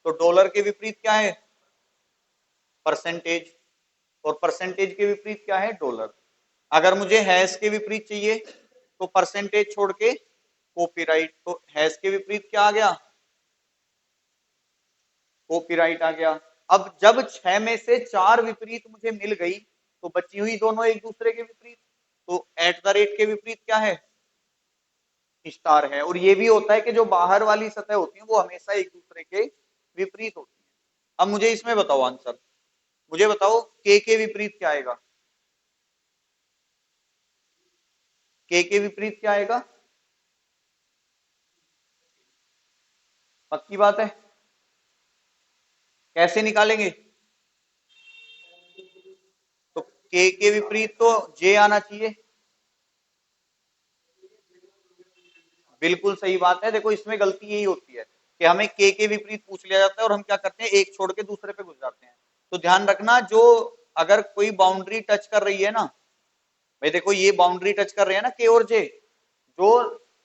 तो डॉलर के विपरीत क्या है? परसेंटेज, और परसेंटेज के विपरीत क्या है? डॉलर। अगर मुझे हैश के विपरीत चाहिए तो परसेंटेज छोड़ के कॉपीराइट, तो हैश के विपरीत क्या आ गया? कॉपीराइट आ गया। अब जब 6 में से 4 विपरीत मुझे मिल गई तो बची हुई दोनों एक दूसरे के विपरीत, तो एट द रेट के विपरीत क्या है, स्टार है। और ये भी होता है कि जो बाहर वाली सतह होती है वो हमेशा एक दूसरे के विपरीत होती है। अब मुझे इसमें बताओ आंसर, मुझे बताओ के विपरीत क्या आएगा, के विपरीत क्या आएगा, पक्की बात है, कैसे निकालेंगे, तो के विपरीत तो जे आना चाहिए। बिल्कुल सही बात है। देखो इसमें गलती यही होती है कि हमें के विपरीत पूछ लिया जाता है और हम क्या करते हैं, एक छोड़ के दूसरे पे घुस जाते हैं। तो ध्यान रखना, जो अगर कोई बाउंड्री टच कर रही है ना, भाई देखो ये बाउंड्री टच कर रहे हैं ना के और जे, जो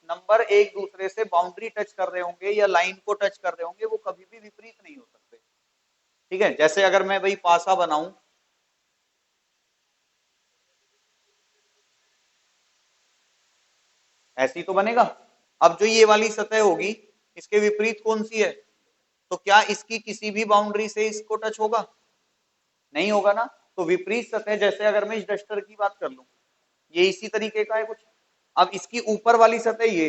नंबर एक दूसरे से बाउंड्री टच कर रहे होंगे या लाइन को टच कर रहे होंगे वो कभी भी विपरीत नहीं हो सकते। ठीक है, जैसे अगर मैं भाई पासा बनाऊं, ऐसी तो बनेगा। अब जो ये वाली सतह होगी इसके विपरीत कौन सी है, तो क्या इसकी किसी भी बाउंड्री से इसको टच होगा, नहीं होगा ना। तो विपरीत सतह, जैसे अगर मैं इस डस्टर की बात कर लूं, ये इसी तरीके का है कुछ। अब इसकी ऊपर वाली सतह ये,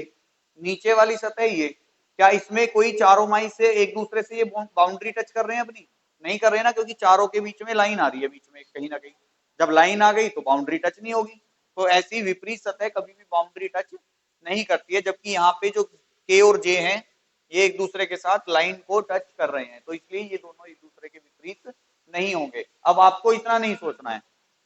नीचे वाली सतह ये, क्या इसमें कोई चारों माई से एक दूसरे से ये बाउंड्री टच कर रहे हैं अपनी, नहीं कर रहे हैं ना, क्योंकि चारों के बीच में लाइन आ रही है, बीच में कहीं ना कहीं। जब लाइन आ गई तो बाउंड्री टच नहीं होगी। तो ऐसी विपरीत सतह कभी भी बाउंड्री टच नहीं करती है, जबकि यहाँ पे जो के और जे हैं ये एक दूसरे के साथ लाइन को टच कर रहे हैं, तो इसलिए ये दोनों एक दूसरे के विपरीत नहीं होंगे। अब आपको इतना नहीं सोचना है,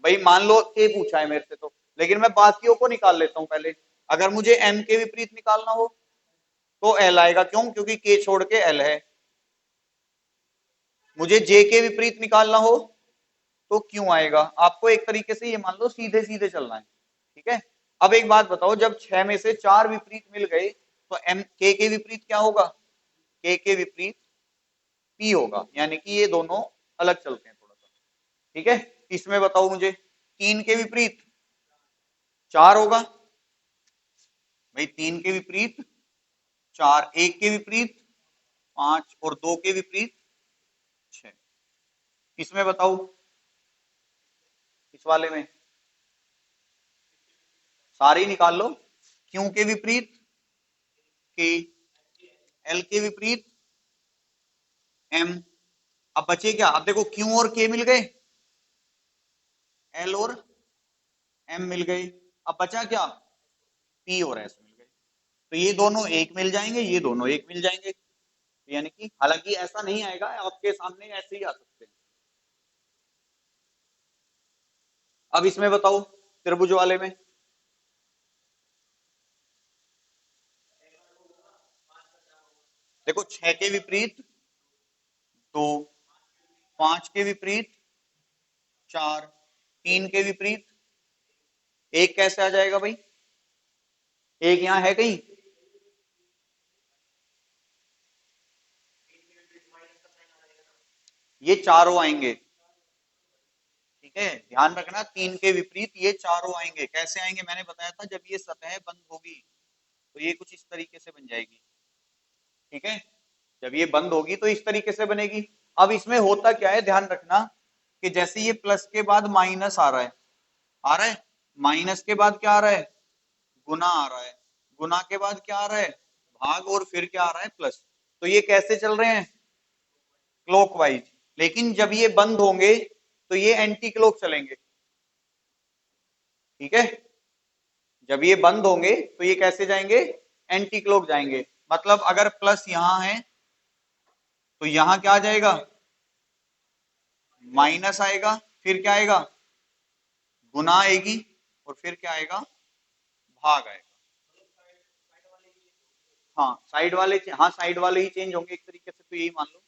भाई मान लो के पूछा है मेरे से तो, लेकिन मैं बाकियों को निकाल लेता हूं पहले। अगर मुझे एम के विपरीत निकालना हो तो एल आएगा, क्यों, क्योंकि के छोड़ के एल है। मुझे जे के विपरीत निकालना हो तो क्यों आएगा। आपको एक तरीके से ये मान लो सीधे सीधे चलना है, ठीक है। अब एक बात बताओ, जब 6 में से 4 विपरीत मिल गए तो एम के विपरीत क्या होगा, के विपरीत पी होगा, यानी कि ये दोनों अलग चलते हैं थोड़ा सा। ठीक है, इसमें बताओ मुझे 3 के विपरीत 4 होगा, भाई 3 के विपरीत 4, 1 के विपरीत 5 और 2 के विपरीत 6। इसमें बताओ, इस वाले में सारे ही निकाल लो। क्यू के विपरीत के, एल के विपरीत एम। अब बचे क्या, अब देखो क्यू और के मिल गए, एल और एम मिल गए, अब बचा क्या, पी और एस मिल गए। तो ये दोनों एक मिल जाएंगे, ये दोनों एक मिल जाएंगे, यानी कि हालांकि ऐसा नहीं आएगा, आपके सामने ऐसे ही आ सकते हैं। अब इसमें बताओ त्रिभुज वाले में, देखो 6 के विपरीत 2, 5 के विपरीत 4, 3 के विपरीत एक, कैसे आ जाएगा भाई, एक यहां है कहीं, ये चारों आएंगे। ठीक है, ध्यान रखना 3 के विपरीत ये चारों आएंगे, कैसे आएंगे मैंने बताया था, जब ये सतह बंद होगी तो ये कुछ इस तरीके से बन जाएगी। ठीक है, जब ये बंद होगी तो इस तरीके से बनेगी। अब इसमें होता क्या है, ध्यान रखना कि जैसे ये प्लस के बाद माइनस आ रहा है, आ रहा है, माइनस के बाद क्या आ रहा है, गुना आ रहा है, गुना के बाद क्या आ रहा है, भाग, और फिर क्या आ रहा है, प्लस। तो ये कैसे चल रहे हैं, क्लॉकवाइज। लेकिन जब ये बंद होंगे तो ये एंटी क्लॉक चलेंगे। ठीक है, जब ये बंद होंगे तो ये कैसे जाएंगे, एंटी क्लॉक जाएंगे। मतलब अगर प्लस यहां है तो यहां क्या आ जाएगा, माइनस आएगा, फिर क्या आएगा, गुना आएगी, और फिर क्या आएगा, भाग आएगा। हाँ साइड वाले, हाँ साइड वाले ही चेंज होंगे एक तरीके से, तो यही मान लो।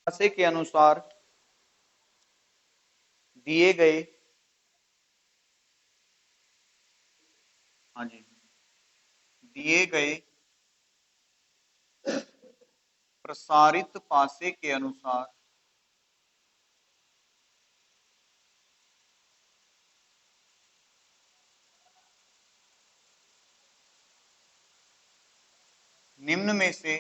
से के अनुसार दिए गए, हाँ जी, दिए गए प्रसारित पासे के अनुसार निम्न में से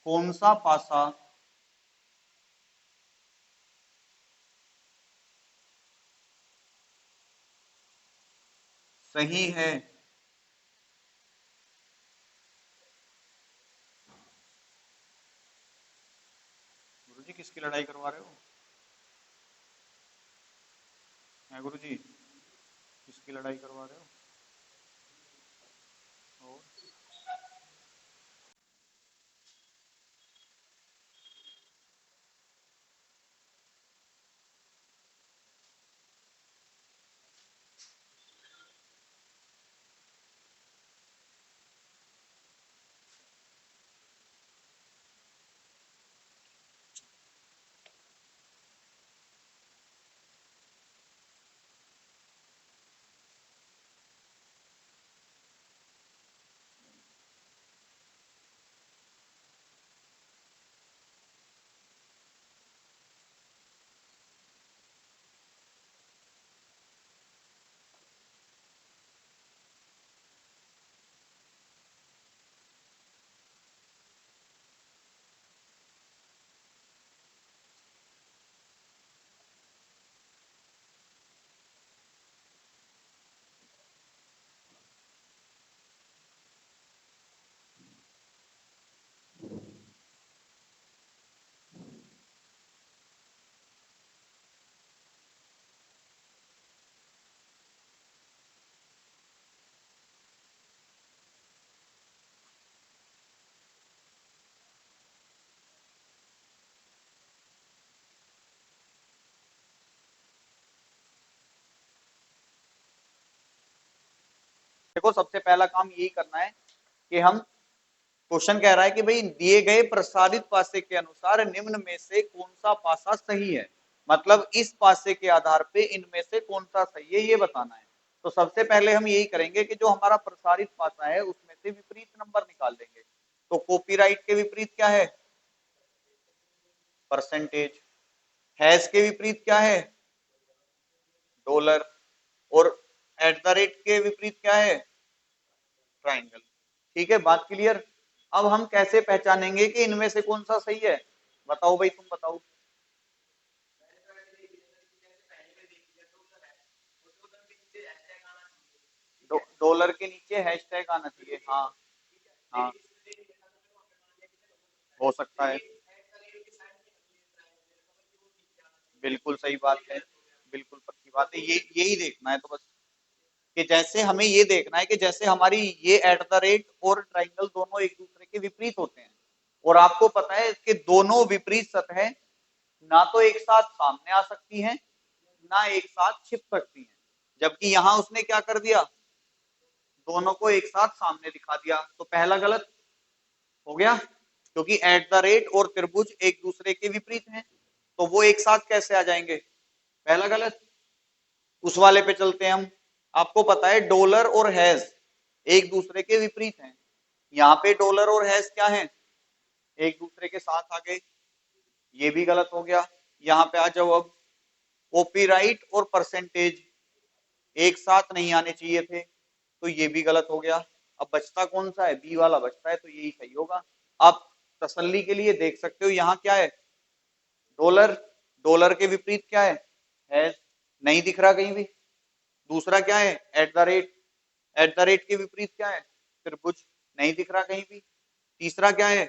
कौन सा पासा सही है। गुरुजी किसकी लड़ाई करवा रहे हो? हैं गुरुजी, किसकी लड़ाई करवा रहे हो? और देखो, सबसे पहला काम यही करना है कि हम, क्वेश्चन कह रहा है कि भाई दिए गए प्रसारित पासे के अनुसार निम्न में से कौन सा पासा सही है, मतलब इस पासे के आधार पे इनमें से कौन सा सही है ये बताना है। तो सबसे पहले हम यही करेंगे कि जो हमारा प्रसारित पासा है उसमें से विपरीत नंबर निकाल देंगे। तो कॉपीराइट के विपरीत क्या है? परसेंटेज। हैश के विपरीत क्या है? डॉलर। और एट द रेट के विपरीत क्या है? ट्राइंगल। ठीक है, बात क्लियर। अब हम कैसे पहचानेंगे कि इनमें से कौन सा सही है? बताओ भाई, तुम बताओ। डॉलर के नीचे हैशटैग आना चाहिए, हाँ। हाँ, हो सकता है। बिल्कुल सही बात है, बिल्कुल पक्की बात है। ये यही देखना है तो बस, कि जैसे हमें ये देखना है कि जैसे हमारी ये एट द रेट और ट्राइंगल दोनों एक दूसरे के विपरीत होते हैं, और आपको पता है कि दोनों विपरीत सतह ना तो एक साथ सामने आ सकती हैं, ना एक साथ छिप सकती हैं। जबकि यहां उसने क्या कर दिया? दोनों को एक साथ सामने दिखा दिया, तो पहला गलत हो गया, क्योंकि एट द रेट और त्रिभुज एक दूसरे के विपरीत हैं, तो वो एक साथ कैसे आ जाएंगे? पहला गलत। उस वाले पे चलते हैं हम। आपको पता है डॉलर और हैश एक दूसरे के विपरीत हैं, यहाँ पे डॉलर और हैश क्या है? एक दूसरे के साथ आ गए, ये भी गलत हो गया। यहाँ पे आ जाओ अब, कॉपीराइट और परसेंटेज एक साथ नहीं आने चाहिए थे, तो ये भी गलत हो गया। अब बचता कौन सा है? बी वाला बचता है, तो यही सही होगा। आप तसल्ली के लिए देख सकते हो, यहाँ क्या है? डॉलर। डॉलर के विपरीत क्या है? नहीं दिख रहा कहीं भी। दूसरा क्या है? At the rate. At the rate के विपरीत क्या है? त्रिभुज। नहीं दिख रहा कहीं भी। तीसरा क्या है?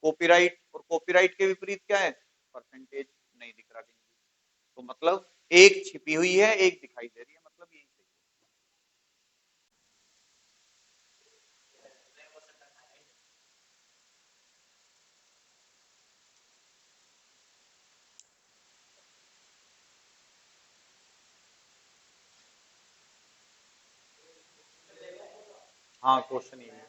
कॉपीराइट। और कॉपीराइट के विपरीत क्या है? परसेंटेज। नहीं दिख रहा कहीं भी। तो मतलब एक छिपी हुई है, एक दिखाई दे रही है, मतलब यही सही है। हाँ, क्वेश्चन ये है।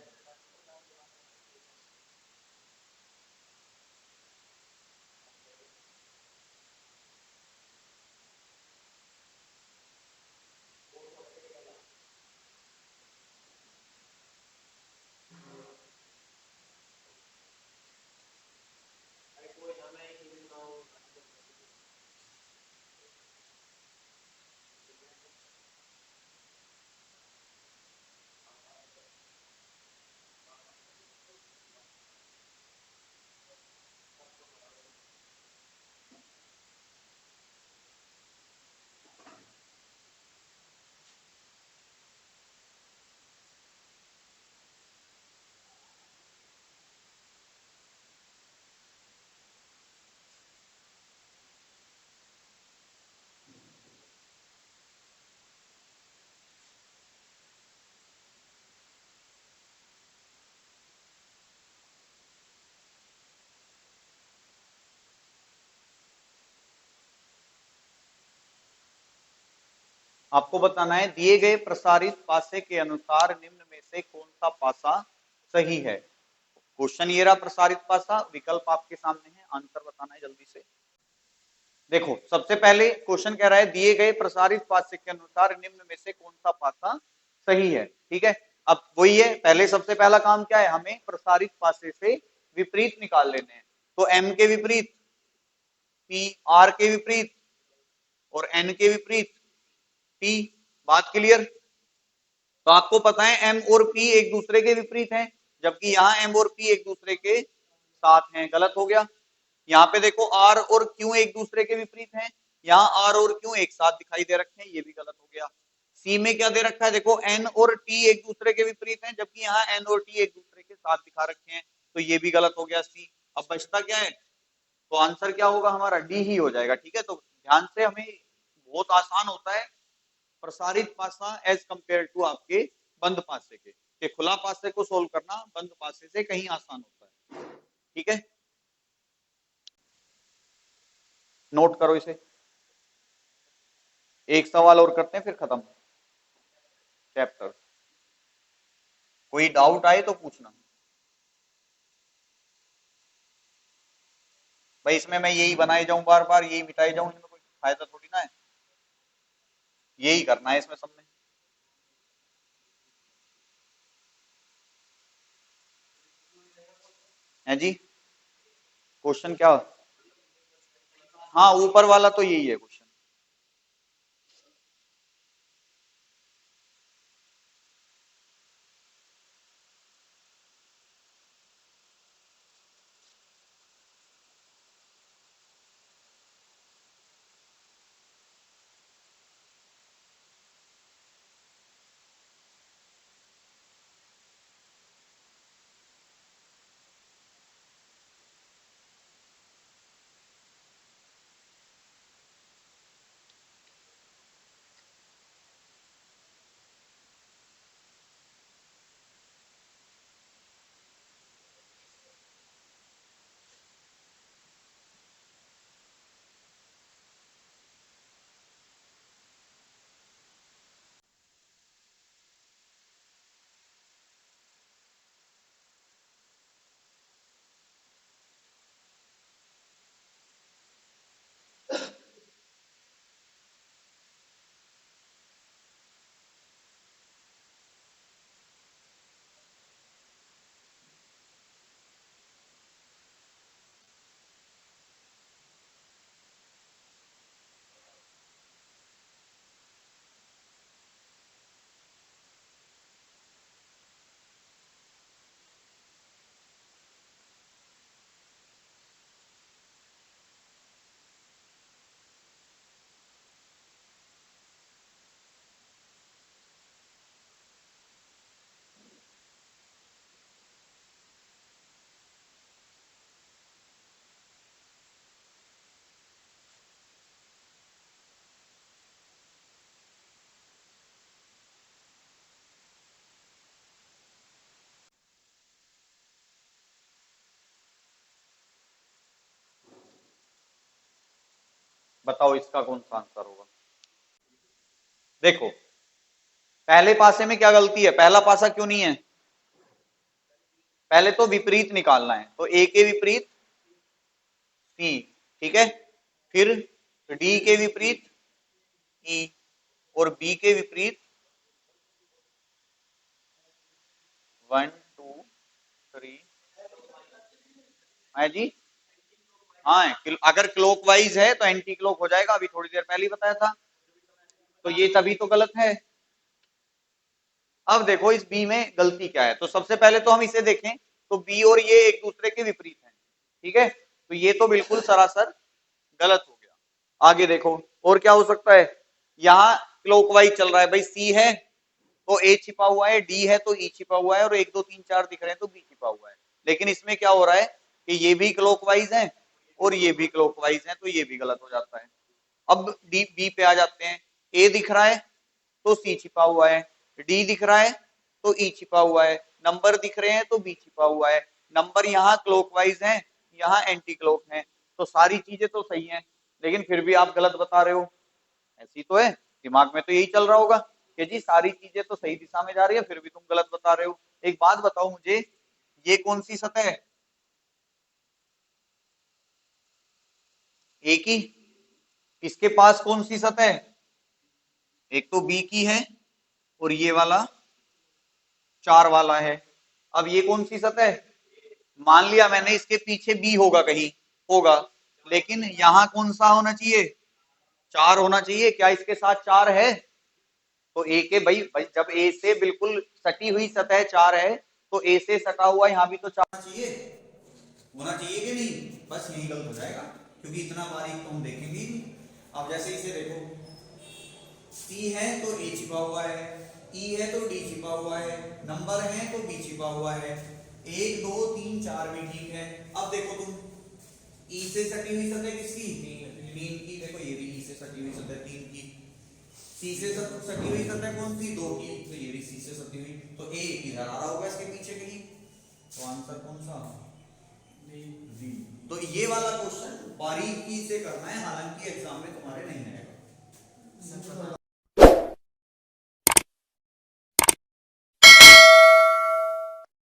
आपको बताना है दिए गए प्रसारित पासे के अनुसार निम्न में से कौन सा पासा सही है। क्वेश्चन ये रहा प्रसारित पासा, विकल्प आपके सामने है, आंसर बताना है जल्दी से। देखो सबसे पहले क्वेश्चन कह रहा है दिए गए प्रसारित पासे के अनुसार निम्न में से कौन सा पासा सही है, ठीक है। अब वही है, पहले सबसे पहला काम क्या है, हमें प्रसारित पासे से विपरीत निकाल लेने हैं। तो m के विपरीत p, r के विपरीत और n के विपरीत p। बात क्लियर। तो आपको पता है m और p एक दूसरे के विपरीत हैं, जबकि यहाँ m और p एक दूसरे के साथ हैं, गलत हो गया। यहाँ पे देखो R और Q एक दूसरे के विपरीत हैं, यहाँ R और Q एक साथ दिखाई दे रखे हैं, ये भी गलत हो गया। C में क्या दे रखा है, देखो N और T एक दूसरे के विपरीत हैं, जबकि यहाँ N और T एक दूसरे के साथ दिखा रखे हैं, तो ये भी गलत हो गया C। अब बचता क्या है, तो आंसर क्या होगा हमारा, D ही हो जाएगा, ठीक है। तो ध्यान से, हमें बहुत आसान होता है प्रसारित पासा एज कंपेयर टू आपके बंद पासे के खुला पासे को सोल्व करना बंद पासे से कहीं आसान होता है, ठीक है। नोट करो इसे, एक सवाल और करते हैं फिर खत्म चैप्टर। कोई डाउट आए तो पूछना भाई, इसमें मैं यही बनाए जाऊं बार बार, यही मिटाई जाऊं, इसमें कोई फायदा थोड़ी ना है, यही करना है इसमें सब में। है जी, क्वेश्चन क्या, हाँ ऊपर वाला तो यही है क्वेश्चन। बताओ इसका कौन सा आंसर होगा। देखो पहले पासे में क्या गलती है, पहला पासा क्यों नहीं है, पहले तो विपरीत निकालना है, तो ए के विपरीत सी, ठीक है। फिर डी के विपरीत ई और बी के विपरीत 1 2 3 है जी। हाँ अगर क्लॉकवाइज है तो एंटी क्लॉक हो जाएगा, अभी थोड़ी देर पहले ही बताया था, तो ये तभी तो गलत है। अब देखो इस बी में गलती क्या है, तो सबसे पहले तो हम इसे देखें, तो बी और ये एक दूसरे के विपरीत हैं, ठीक है, तो ये तो बिल्कुल सरासर गलत हो गया। आगे देखो और क्या हो सकता है, यहाँ क्लॉकवाइज चल रहा है भाई, सी है तो ए छिपा हुआ है, डी है तो ई छिपा हुआ है, और 1 2 3 4 दिख रहे हैं तो बी छिपा हुआ है। लेकिन इसमें क्या हो रहा है कि ये भी क्लॉकवाइज है और ये भी क्लॉकवाइज है, तो ये भी गलत हो जाता है। अब डी बी पे आ जाते हैं, ए दिख रहा है तो सी छिपा हुआ है, डी दिख रहा है तो ई छिपा हुआ है, नंबर दिख रहे हैं तो बी छिपा हुआ है, नंबर यहाँ क्लॉकवाइज हैं, यहाँ एंटी क्लॉक हैं, तो सारी चीजें तो सही हैं, लेकिन फिर भी आप गलत बता रहे हो, ऐसी तो है। दिमाग में तो यही चल रहा होगा कि जी सारी चीजें तो सही दिशा में जा रही है, फिर भी तुम गलत बता रहे हो। एक बात बताओ मुझे, ये कौन सी सतह है? ए की। इसके पास कौन सी सतह है? एक तो बी की है, और ये वाला 4 वाला है। अब ये कौन सी सतह है? मान लिया मैंने इसके पीछे बी होगा, कहीं होगा, लेकिन यहां कौन सा होना चाहिए? 4 होना चाहिए। क्या इसके साथ 4 है? तो ए के भाई जब ए से बिल्कुल सटी हुई सतह 4 है, तो ए से सटा हुआ यहाँ भी तो 4 चाहिए, होना चाहिए कि नहीं? बस यही गलत हो जाएगा, क्योंकि इतना बारीक तो हम देखेंगे ही नहीं। अब जैसे इसे देखो, सी है तो ए छिपा हुआ है, ई है तो डी छिपा हुआ है, नंबर है तो बी छिपा हुआ है, 1 2 3 4 भी ठीक है। अब देखो तुम, ई से सटी हुई सतह किसकी? 3 की। देखो ये भी ई से सटी हुई सतह 3 की। सी से सटी हुई सतह कौन सी? 2 की। तो ये भी सी से सटी हुई, तो ए इधर आ रहा होगा इसके पीछे कहीं, तो आंसर कौन सा? डी। तो ये वाला क्वेश्चन बारीकी से करना है, हालांकि एग्जाम में तुम्हारे नहीं आएगा।